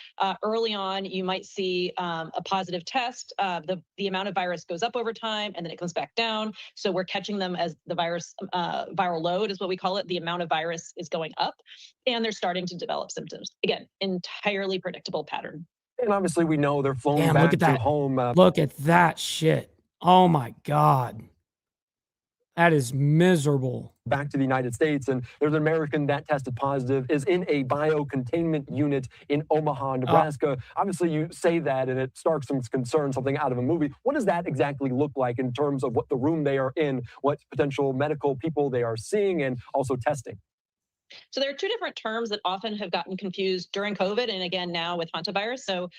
Early on, you might see a positive test. The amount of virus goes up over time, and then it comes back down. So we're catching them as the virus, viral load is what we call it. The amount of virus is going up, and they're starting to develop symptoms. Again, entirely predictable pattern. And obviously, we know they're flown back to home. Look at that shit. Oh, my God. That is miserable. Back to the United States, and there's an American that tested positive, is in a biocontainment unit in Omaha, Nebraska. Obviously, you say that, and it sparks some concern, something out of a movie. What does that exactly look like in terms of what the room they are in, what potential medical people they are seeing, and also testing? So there are 2 different terms that often have gotten confused during COVID, and again now with hantavirus. So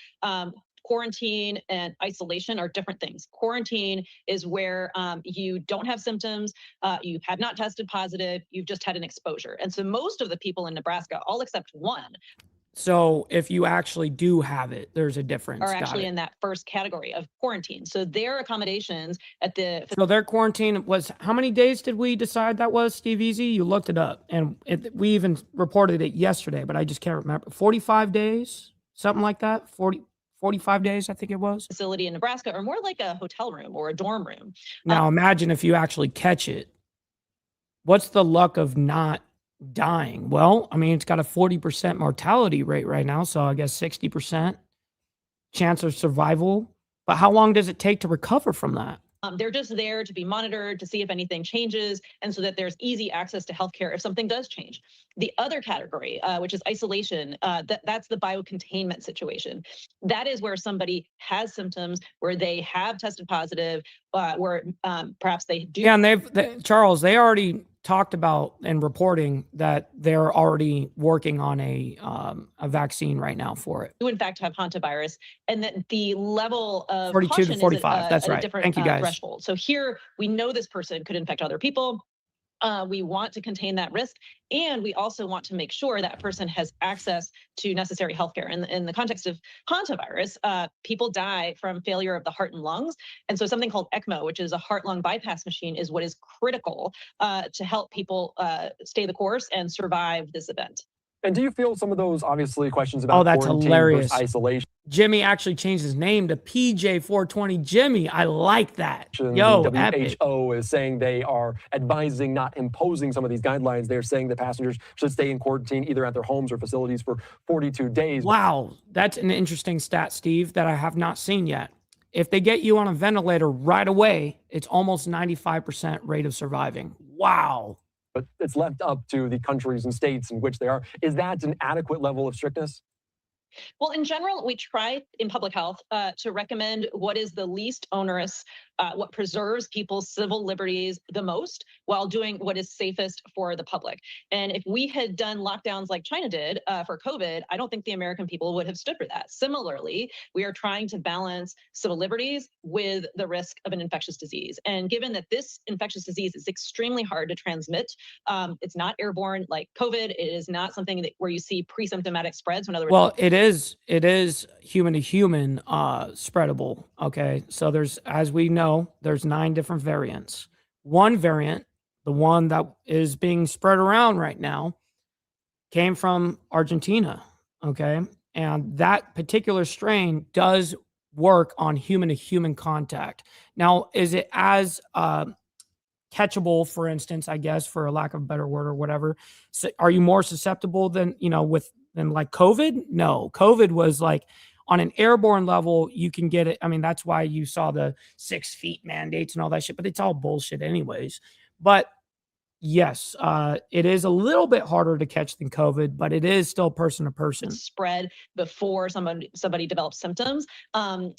quarantine and isolation are different things. Quarantine is where you don't have symptoms, you have not tested positive, you've just had an exposure. And so most of the people in Nebraska, all except one. So if you actually do have it, there's a difference. Are Got actually it. in that first category of quarantine. So their accommodations at the So their quarantine was, how many days did we decide that was, Steve Easy? You looked it up, and we even reported it yesterday, but I just can't remember. 45 days, something like that. 45 days, I think it was. facility in Nebraska are more like a hotel room or a dorm room. Now imagine if you actually catch it. What's the luck of not dying? Well, I mean, it's got a 40% mortality rate right now, so I guess 60% chance of survival. But how long does it take to recover from that? They're just there to be monitored to see if anything changes, and so that there's easy access to healthcare if something does change. The other category, which is isolation, that's the biocontainment situation. That is where somebody has symptoms, where they have tested positive, where perhaps they do. Yeah, and Charles, they already talked about and reporting that they're already working on a vaccine right now for it. Do in fact have hantavirus, and that the level of 42 caution to 45. is That's at right. a different Thank you, guys. threshold. So here we know this person could infect other people. We want to contain that risk, and we also want to make sure that person has access to necessary healthcare. In the context of hantavirus, people die from failure of the heart and lungs, and so something called ECMO, which is a heart-lung bypass machine, is what is critical to help people stay the course and survive this event. And do you feel some of those, obviously, questions about that's quarantine hilarious. versus isolation? Jimmy actually changed his name to PJ420. Jimmy, I like that. Yo, the WHO is saying they are advising, not imposing some of these guidelines. They're saying that passengers should stay in quarantine either at their homes or facilities for 42 days. Wow, that's an interesting stat, Steve, that I have not seen yet. If they get you on a ventilator right away, it's almost 95% rate of surviving. Wow. But it's left up to the countries and states in which they are. Is that an adequate level of strictness? Well, in general, we try in public health to recommend what is the least onerous, what preserves people's civil liberties the most, while doing what is safest for the public. And if we had done lockdowns like China did for COVID, I don't think the American people would have stood for that. Similarly, we are trying to balance civil liberties with the risk of an infectious disease. And given that this infectious disease is extremely hard to transmit, it's not airborne like COVID. It is not something where you see pre-symptomatic spreads. In other words, well, it is human to human spreadable. Okay, so there's, as we know, there's 9 different variants. One variant, the one that is being spread around right now, came from Argentina. Okay, and that particular strain does work on human to human contact. Now, is it as catchable, for instance, I guess, for a lack of a better word or whatever? So are you more susceptible than, than like COVID? No, COVID was like on an airborne level, you can get it. I mean, that's why you saw the 6 feet mandates and all that shit, but it's all bullshit anyways. But yes, it is a little bit harder to catch than COVID, but it is still person to person. Spread before somebody develops symptoms.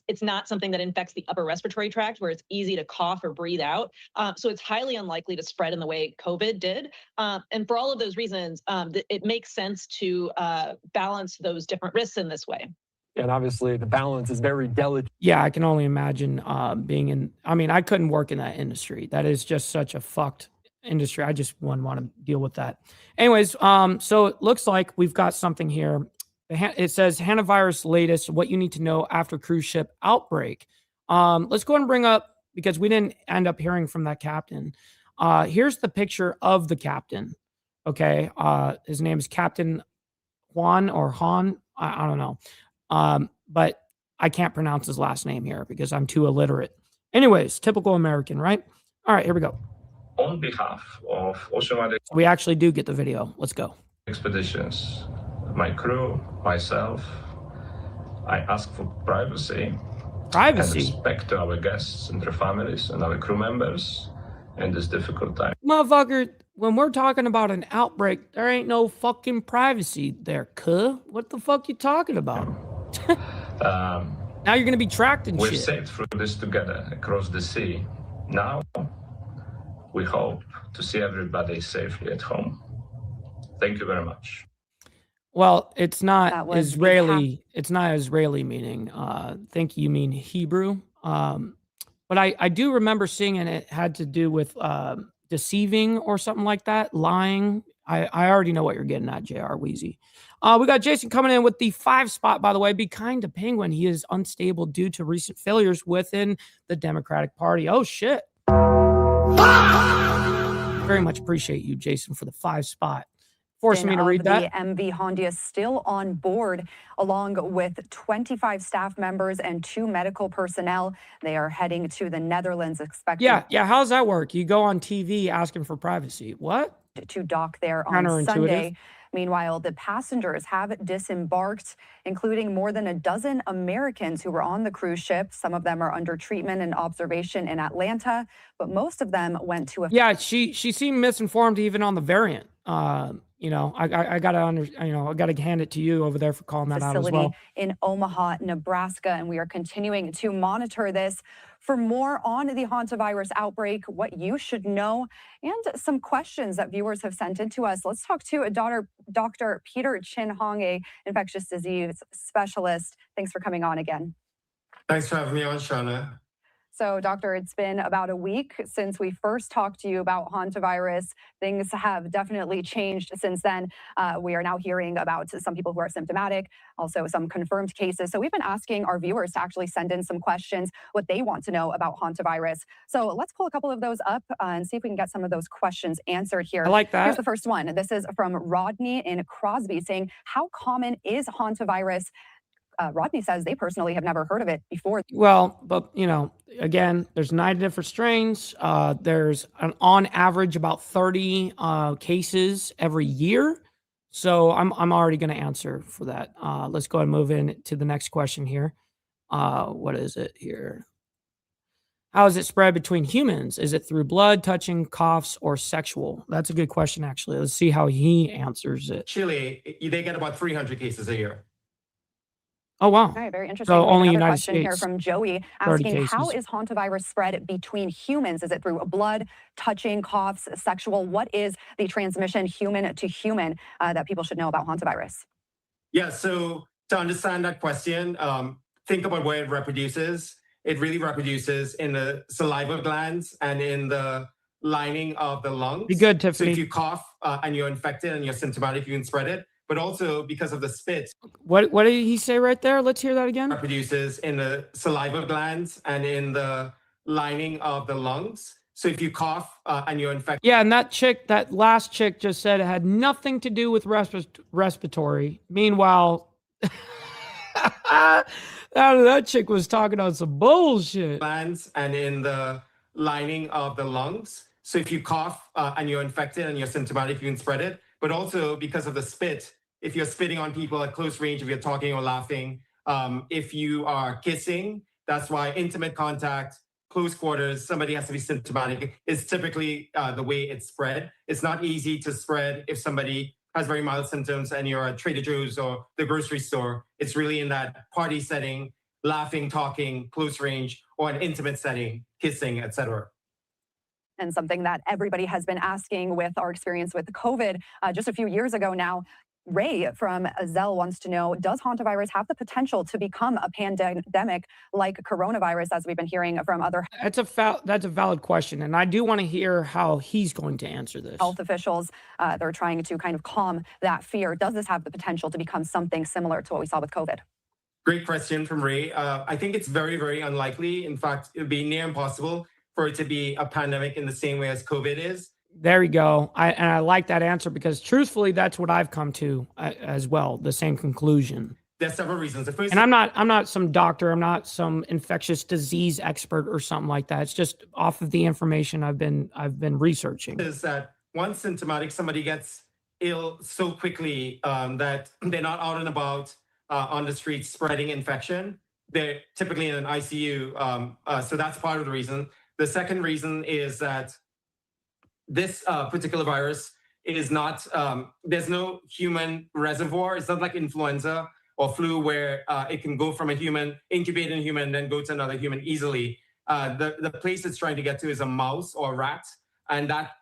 It's not something that infects the upper respiratory tract where it's easy to cough or breathe out. So it's highly unlikely to spread in the way COVID did. And for all of those reasons, it makes sense to balance those different risks in this way. And obviously the balance is very delicate. Yeah, I can only imagine being in, I mean, I couldn't work in that industry. That is just such a fucked industry. I just wouldn't want to deal with that. Anyways, so it looks like we've got something here. It says hantavirus latest, what you need to know after cruise ship outbreak. Let's go ahead and bring up, because we didn't end up hearing from that captain. Here's the picture of the captain. Okay. His name is Captain Juan or Han. I don't know. But I can't pronounce his last name here because I'm too illiterate. Anyways, typical American, right? All right, here we go. On behalf of Oceanwide We actually do get the video. Let's go. Expeditions, my crew, myself, I ask for privacy. Privacy? And respect to our guests and their families and our crew members in this difficult time. Motherfucker, when we're talking about an outbreak, there ain't no fucking privacy there, cuh. What the fuck you talking about? Now you're gonna be tracked and We've shit. sailed through this together across the sea. Now, we hope to see everybody safely at home. Thank you very much. Well, it's not Israeli. It's not Israeli meaning. I think you mean Hebrew. But I do remember seeing, and it had to do with deceiving or something like that, lying. I already know what you're getting at, JR Wheezy. We got Jason coming in with the 5 spot, by the way. Be kind to Penguin. He is unstable due to recent failures within the Democratic Party. Oh, shit. Very much appreciate you, Jason, for the 5 spot. Forcing me to read that. The MV Honda is still on board, along with 25 staff members and 2 medical personnel. They are heading to the Netherlands, expected. Yeah. How does that work? You go on TV asking for privacy. What? To dock there on Sunday. Meanwhile, the passengers have disembarked, including more than a dozen Americans who were on the cruise ship. Some of them are under treatment and observation in Atlanta, but most of them went to a... Yeah, she seemed misinformed even on the variant. You know, I gotta hand it to you over there for calling that out as well. In Omaha, Nebraska, and we are continuing to monitor this. For more on the hantavirus outbreak, what you should know, and some questions that viewers have sent in to us, let's talk to Dr. Peter Chin Hong, a infectious disease specialist. Thanks for coming on again. Thanks for having me on, Shauna. So, Doctor, it's been about a week since we first talked to you about hantavirus. Things have definitely changed since then. We are now hearing about some people who are symptomatic, also some confirmed cases. So we've been asking our viewers to actually send in some questions, what they want to know about hantavirus. So let's pull a couple of those up and see if we can get some of those questions answered here. I like that. Here's the first one. This is from Rodney in Crosby saying, how common is hantavirus? Rodney says they personally have never heard of it before. Well, but you know, again, there's 9 different strains. There's on average about 30 cases every year. So I'm already going to answer for that. Let's go ahead and move in to the next question here. What is it here? How is it spread between humans? Is it through blood, touching, coughs, or sexual? That's a good question, actually. Let's see how he answers it. Chile, they get about 300 cases a year. Oh, wow. All right, very interesting. So only Another United question States. Here from Joey asking, how is hantavirus spread between humans? Is it through blood, touching, coughs, sexual? What is the transmission human to human that people should know about hantavirus? Yeah, so to understand that question, think about where it reproduces. It really reproduces in the saliva glands and in the lining of the lungs. Be good, Tiffany. So if you cough and you're infected and you're symptomatic, you can spread it. But also because of the spit. What did he say right there? Let's hear that again. Reproduces in the saliva glands and in the lining of the lungs. So if you cough and you're infected. Yeah, and that last chick just said it had nothing to do with respiratory. Meanwhile, that chick was talking on some bullshit. Glands and in the lining of the lungs. So if you cough and you're infected and you're symptomatic, you can spread it. But also because of the spit, if you're spitting on people at close range, if you're talking or laughing, if you are kissing, that's why intimate contact, close quarters, somebody has to be symptomatic, is typically the way it's spread. It's not easy to spread if somebody has very mild symptoms and you're at Trader Joe's or the grocery store. It's really in that party setting, laughing, talking, close range, or an intimate setting, kissing, etc. And something that everybody has been asking with our experience with COVID just a few years ago now. Ray from Zell wants to know, does hantavirus have the potential to become a pandemic like coronavirus, as we've been hearing from other... That's a valid question, and I do want to hear how he's going to answer this. Health officials, they're trying to kind of calm that fear. Does this have the potential to become something similar to what we saw with COVID? Great question from Ray. I think it's very, very unlikely. In fact, it would be near impossible for it to be a pandemic in the same way as COVID is. There you go. I like that answer because truthfully, that's what I've come to as well. The same conclusion. There's several reasons. The first, and I'm not some doctor. I'm not some infectious disease expert or something like that. It's just off of the information I've been researching. Is that once symptomatic, somebody gets ill so quickly that they're not out and about on the streets spreading infection. They're typically in an ICU. So that's part of the reason. The second reason is that this particular virus is not, there's no human reservoir. It's not like influenza or flu where it can go from a human, incubate in a human, and then go to another human easily. The place it's trying to get to is a mouse or a rat, and that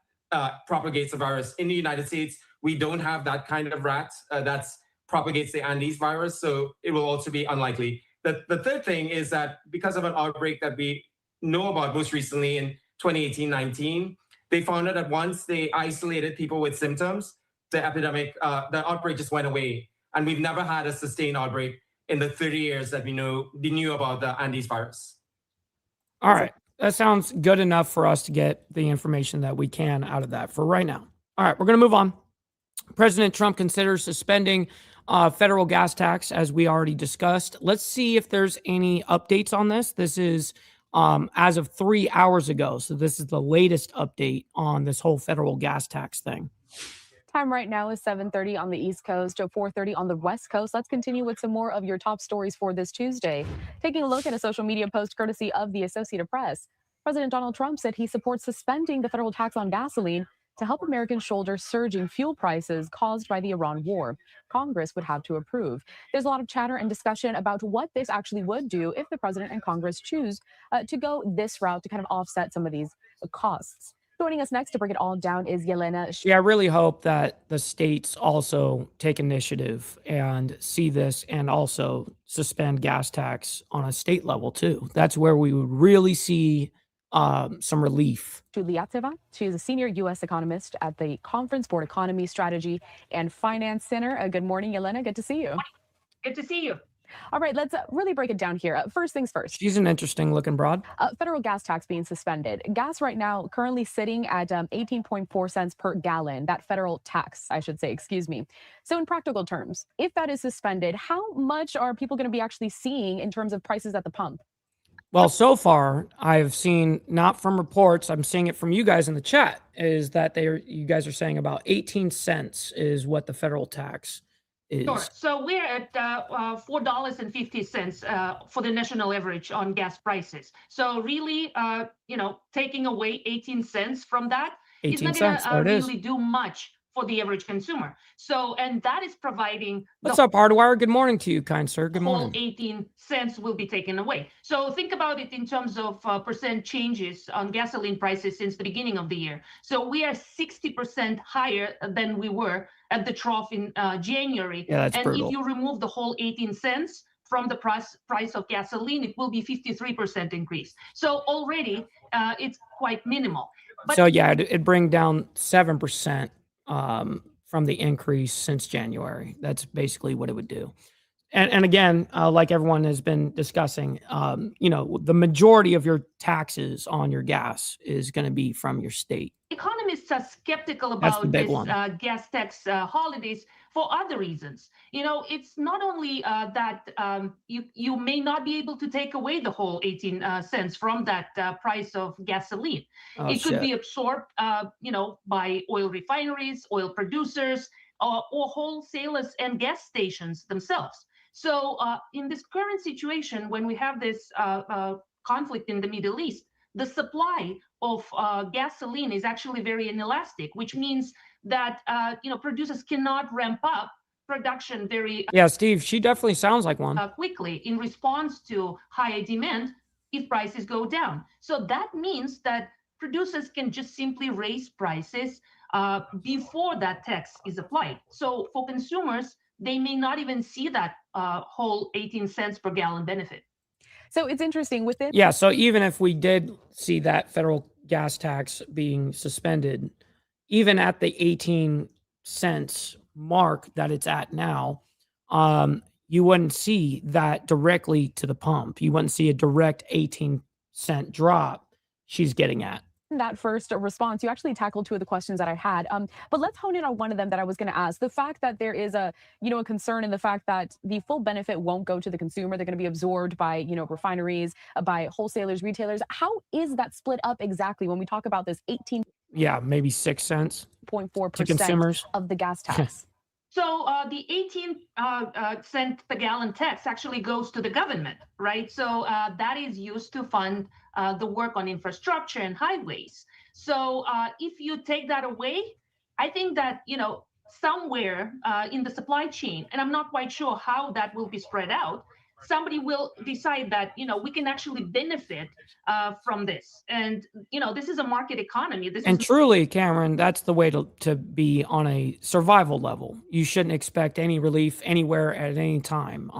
propagates the virus. In the United States, we don't have that kind of rat that propagates the Andes virus, so it will also be unlikely. The third thing is that because of an outbreak that we know about most recently in 2018-19, they found out that once they isolated people with symptoms, the epidemic, the outbreak just went away. And we've never had a sustained outbreak in the 30 years that we knew about the Andes virus. All right. That sounds good enough for us to get the information that we can out of that for right now. All right, we're going to move on. President Trump considers suspending federal gas tax, as we already discussed. Let's see if there's any updates on this. This is as of 3 hours ago. So this is the latest update on this whole federal gas tax thing. Time right now is 7:30 on the East Coast to 4:30 on the West Coast. Let's continue with some more of your top stories for this Tuesday. Taking a look at a social media post courtesy of the Associated Press, President Donald Trump said he supports suspending the federal tax on gasoline to help Americans shoulder surging fuel prices caused by the Iran war. Congress would have to approve. There's a lot of chatter and discussion about what this actually would do if the president and Congress choose to go this route to kind of offset some of these costs. Joining us next to break it all down is Yelena. Yeah, I really hope that the states also take initiative and see this and also suspend gas tax on a state level too. That's where we would really see some relief. Juliateva. She is a senior U.S. economist at the Conference for Economy, Strategy, and Finance Center. Good morning, Yelena. Good to see you. Good to see you. All right, let's really break it down here. First things first. She's an interesting looking broad. Federal gas tax being suspended. Gas right now currently sitting at 18.4 cents per gallon. That federal tax, I should say, excuse me. So in practical terms, if that is suspended, how much are people going to be actually seeing in terms of prices at the pump? Well, so far, I've seen, not from reports, I'm seeing it from you guys in the chat, is that you guys are saying about 18 cents is what the federal tax is. Sure. So we're at $4.50 for the national average on gas prices. So really, taking away 18 cents from that is not going to really do much for the average consumer. So, and that is providing. What's up, Hardwire? Good morning to you, kind sir. Good morning. 18 cents will be taken away. So think about it in terms of percent changes on gasoline prices since the beginning of the year. So we are 60% higher than we were at the trough in January. Yeah, that's and brutal. If you remove the whole 18 cents from the price of gasoline, it will be 53% increase. So already it's quite minimal. But so yeah, it'd bring down 7%. From the increase since January. That's basically what it would do. And again, like everyone has been discussing, the majority of your taxes on your gas is going to be from your state. Economists are skeptical about this gas tax holidays for other reasons. It's not only that you may not be able to take away the whole 18 cents from that price of gasoline. It could be absorbed, by oil refineries, oil producers, or wholesalers and gas stations themselves. So in this current situation, when we have this conflict in the Middle East, the supply of gasoline is actually very inelastic, which means that producers cannot ramp up production very yeah, Steve, she definitely sounds like one. Quickly in response to higher demand if prices go down. So that means that producers can just simply raise prices before that tax is applied. So for consumers, they may not even see that whole 18 cents per gallon benefit. So it's interesting with it. Yeah, so even if we did see that federal gas tax being suspended, even at the 18 cents mark that it's at now, you wouldn't see that directly to the pump. You wouldn't see a direct 18-cent drop she's getting at. That first response, you actually tackled two of the questions that I had. But let's hone in on one of them that I was going to ask. The fact that there is a concern in the fact that the full benefit won't go to the consumer. They're going to be absorbed by, refineries, by wholesalers, retailers. How is that split up exactly when we talk about this 18? Yeah, maybe 6 cents. 0.4% to consumers of the gas tax. So the 18 cent per gallon tax actually goes to the government, right? So that is used to fund the work on infrastructure and highways. So if you take that away, I think that, somewhere in the supply chain, and I'm not quite sure how that will be spread out, somebody will decide that, we can actually benefit from this. And, this is a market economy. Truly, Cameron, that's the way to be on a survival level. You shouldn't expect any relief anywhere at any time.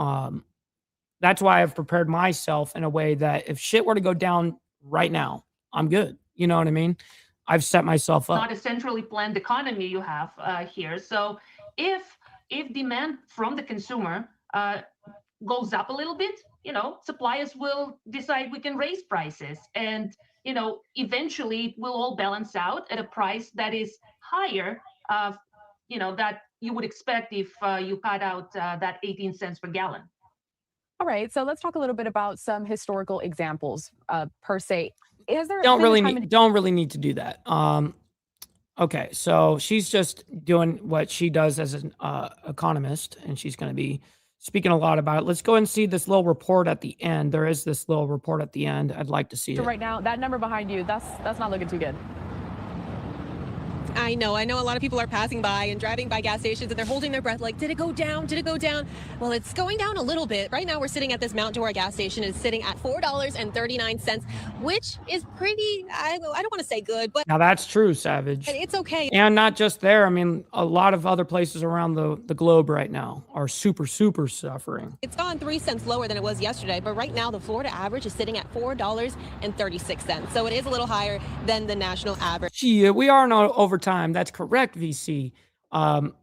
That's why I've prepared myself in a way that if shit were to go down right now, I'm good. You know what I mean? I've set myself up. Not a centrally planned economy you have here. So if demand from the consumer goes up a little bit, suppliers will decide we can raise prices, and eventually it will all balance out at a price that is higher, that you would expect if you cut out that 18 cents per gallon. All right, so let's talk a little bit about some historical examples per se. Is there don't been a really need to do that. Okay, so she's just doing what she does as an economist, and she's going to be speaking a lot about it. Let's go and see this little report at the end. There is this little report at the end. I'd like to see it. Right now, that number behind you, that's not looking too good. I know a lot of people are passing by and driving by gas stations and they're holding their breath like, did it go down? Did it go down? Well, it's going down a little bit. Right now we're sitting at this Mount Dora gas station. It's sitting at $4.39, which is pretty, I don't want to say good, but now that's true, Savage. It's okay. And not just there. I mean, a lot of other places around the globe right now are super suffering. It's gone 3 cents lower than it was yesterday, but right now the Florida average is sitting at $4.36. So it is a little higher than the national average. Gee, we are in overtime. That's correct, VC.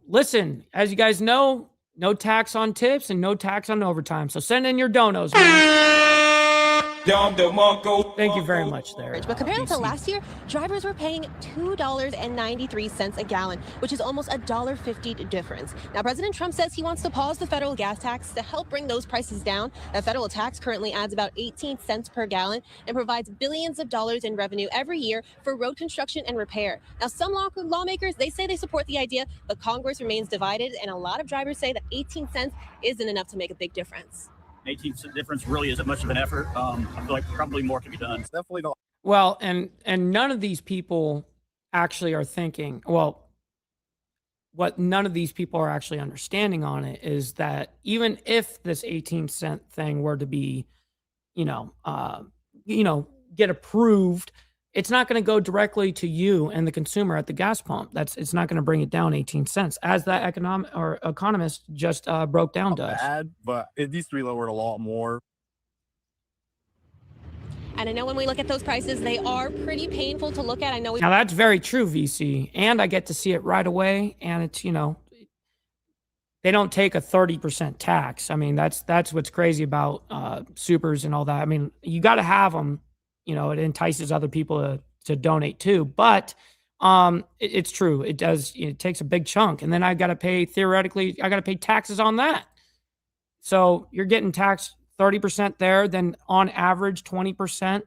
Listen, as you guys know, no tax on tips and no tax on overtime. So send in your donos, man. Thank you very much there. But compared to last year, drivers were paying $2.93 a gallon, which is almost $1.50 difference. Now, President Trump says he wants to pause the federal gas tax to help bring those prices down. The federal tax currently adds about 18 cents per gallon and provides billions of dollars in revenue every year for road construction and repair. Now, some lawmakers, they say they support the idea, but Congress remains divided, and a lot of drivers say that 18 cents isn't enough to make a big difference. 18% difference really isn't much of an effort. I feel like probably more can be done. It's definitely not. Well, and none of these people actually are thinking, well, what none of these people are actually understanding on it is that even if this 18-cent thing were to be, get approved, it's not going to go directly to you and the consumer at the gas pump. It's not going to bring it down 18 cents, as that economist just broke down to us. Bad, but it needs to be lowered a lot more. And I know when we look at those prices, they are pretty painful to look at. I know Now that's very true, VC, and I get to see it right away. And it's they don't take a 30% tax. I mean, that's what's crazy about supers and all that. I mean, you got to have them. It entices other people to donate too, but it's true. It does. It takes a big chunk, and then I got to pay taxes on that. So you're getting taxed 30% there, then on average 20%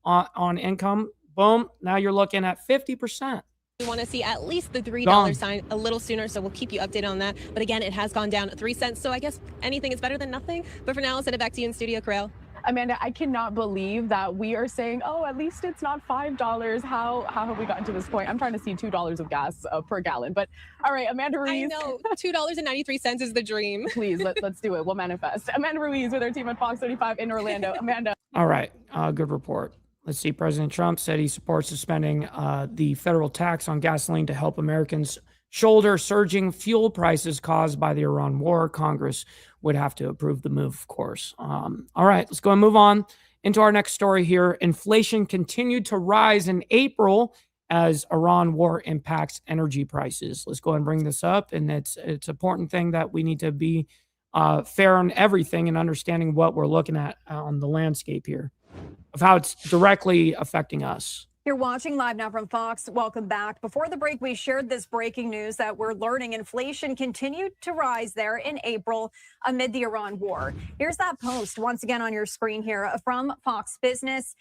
on income. Boom. Now you're looking at 50%. We want to see at least the $3 sign a little sooner, so we'll keep you updated on that. But again, it has gone down 3 cents, so I guess anything is better than nothing. But for now, I'll send it back to you in studio, Corral. Amanda, I cannot believe that we are saying, oh, at least it's not $5. How have we gotten to this point? I'm trying to see $2 of gas per gallon. But all right, Amanda Ruiz. I know, $2.93 is the dream. Please, let's do it. We'll manifest. Amanda Ruiz with our team at Fox 35 in Orlando. Amanda. All right, good report. Let's see. President Trump said he supports suspending the federal tax on gasoline to help Americans shoulder surging fuel prices caused by the Iran war. Congress would have to approve the move, of course. All right, let's go and move on into our next story here. Inflation continued to rise in April as Iran war impacts energy prices. Let's go and bring this up. And it's an important thing that we need to be fair on everything and understanding what we're looking at on the landscape here of how it's directly affecting us. You're watching live now from Fox. Welcome back. Before the break, we shared this breaking news that we're learning inflation continued to rise there in April amid the Iran war. Here's that post once again on your screen here from Fox Business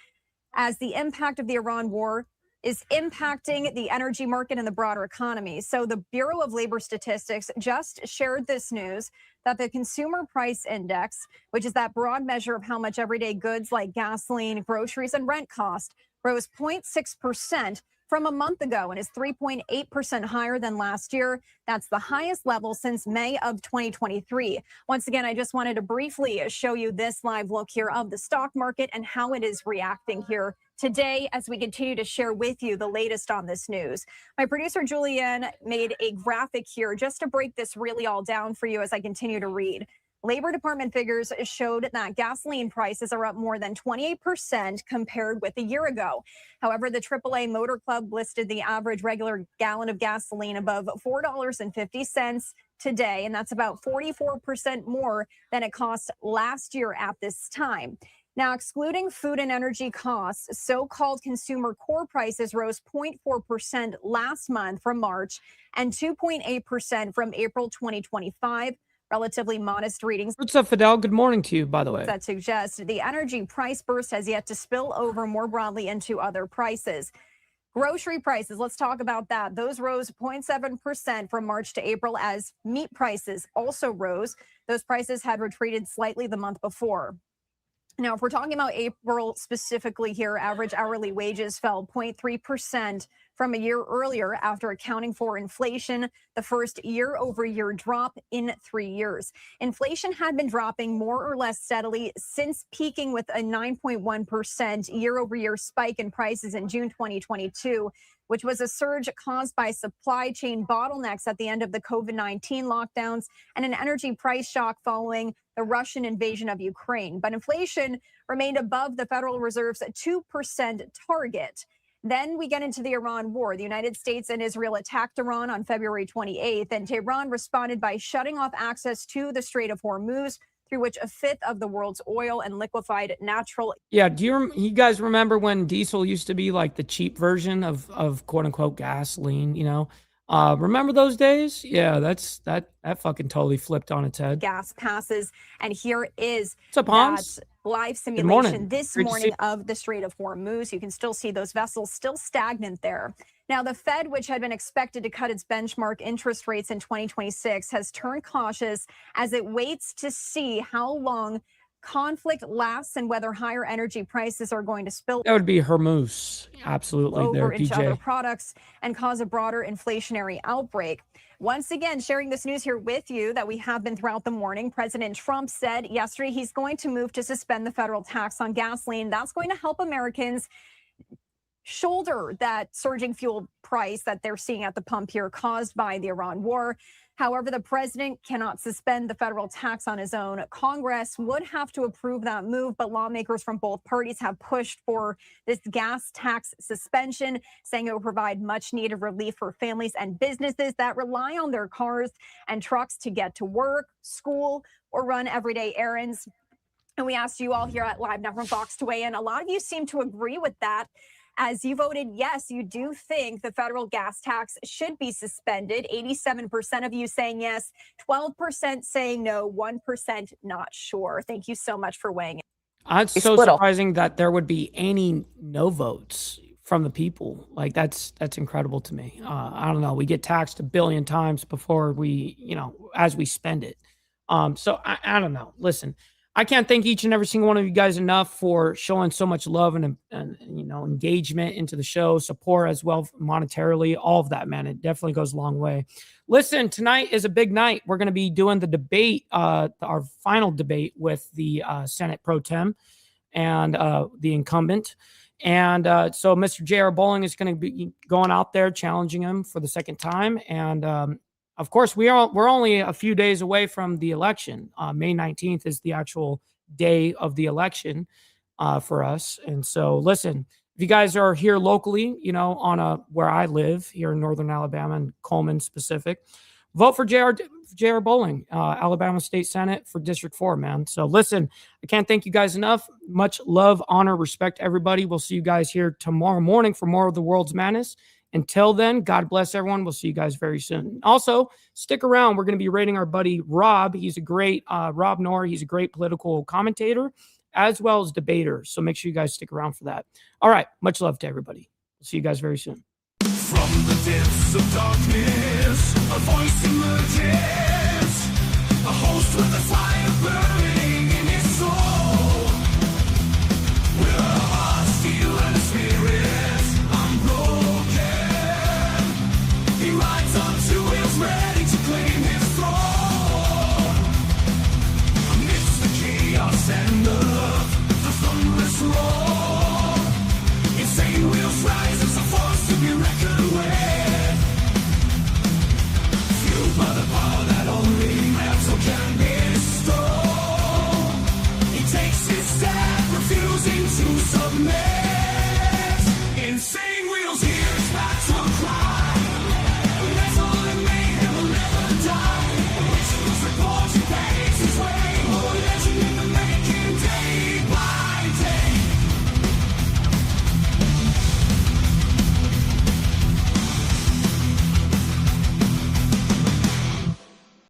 as the impact of the Iran war is impacting the energy market and the broader economy. So the Bureau of Labor Statistics just shared this news that the Consumer Price Index, which is that broad measure of how much everyday goods like gasoline, groceries, and rent cost, rose 0.6% from a month ago and is 3.8% higher than last year. That's the highest level since May of 2023. Once again, I just wanted to briefly show you this live look here of the stock market and how it is reacting here today as we continue to share with you the latest on this news. My producer, Julianne, made a graphic here just to break this really all down for you as I continue to read. Labor Department figures showed that gasoline prices are up more than 28% compared with a year ago. However, the AAA Motor Club listed the average regular gallon of gasoline above $4.50 today, and that's about 44% more than it cost last year at this time. Now, excluding food and energy costs, so-called consumer core prices rose 0.4% last month from March and 2.8% from April 2025. Relatively modest readings. What's up, Fidel? Good morning to you, by the way. That suggest the energy price burst has yet to spill over more broadly into other prices. Grocery prices, let's talk about that. Those rose 0.7% from March to April as meat prices also rose. Those prices had retreated slightly the month before. Now, if we're talking about April specifically here, average hourly wages fell 0.3% from a year earlier after accounting for inflation, the first year-over-year drop in 3 years. Inflation had been dropping more or less steadily since peaking with a 9.1% year-over-year spike in prices in June 2022, which was a surge caused by supply chain bottlenecks at the end of the COVID-19 lockdowns and an energy price shock following the Russian invasion of Ukraine. But inflation remained above the Federal Reserve's 2% target. Then we get into the Iran war. The United States and Israel attacked Iran on February 28th, and Tehran responded by shutting off access to the Strait of Hormuz, through which a fifth of the world's oil and liquefied natural. Yeah, do you guys remember when diesel used to be like the cheap version of quote unquote gasoline, you know? Remember those days? Yeah, that fucking totally flipped on its head. Gas passes, and here is What's up, Hans? that live morning. simulation this Great to morning see- of the Strait of Hormuz. You can still see those vessels still stagnant there. Now, the Fed, which had been expected to cut its benchmark interest rates in 2026, has turned cautious as it waits to see how long conflict lasts and whether higher energy prices are going to spill That would be Hormuz. Absolutely there, over into other DJ. products and cause a broader inflationary outbreak. Once again, sharing this news here with you that we have been throughout the morning. President Trump said yesterday he's going to move to suspend the federal tax on gasoline. That's going to help Americans shoulder that surging fuel price that they're seeing at the pump here caused by the Iran war. However, the president cannot suspend the federal tax on his own. Congress would have to approve that move, but lawmakers from both parties have pushed for this gas tax suspension, saying it will provide much needed relief for families and businesses that rely on their cars and trucks to get to work, school, or run everyday errands. And we asked you all here at Live Now from Fox to weigh in. A lot of you seem to agree with that. As you voted yes, you do think the federal gas tax should be suspended. 87% of you saying yes, 12% saying no, 1% not sure. Thank you so much for weighing in. It's so surprising that there would be any no votes from the people. Like that's incredible to me. I don't know. We get taxed 1 billion times before we, as we spend it. So I don't know. Listen, I can't thank each and every single one of you guys enough for showing so much love and engagement into the show, support as well monetarily, all of that, man. It definitely goes a long way. Listen, tonight is a big night. We're going to be doing the debate, our final debate with the Senate Pro Tem and the incumbent. And so Mr. J.R. Bowling is going to be going out there challenging him for the second time. And of course, we're only a few days away from the election. May 19th is the actual day of the election for us. And so, listen, if you guys are here locally, on where I live here in Northern Alabama and Coleman specific, vote for J.R. Bowling, Alabama State Senate for District 4, man. So, listen, I can't thank you guys enough. Much love, honor, respect, everybody. We'll see you guys here tomorrow morning for more of the World's Madness. Until then, God bless everyone. We'll see you guys very soon. Also, stick around. We're going to be rating our buddy Rob. He's a great, Rob Knorr. He's a great political commentator as well as debater. So make sure you guys stick around for that. All right. Much love to everybody. We'll see you guys very soon. From the depths of darkness,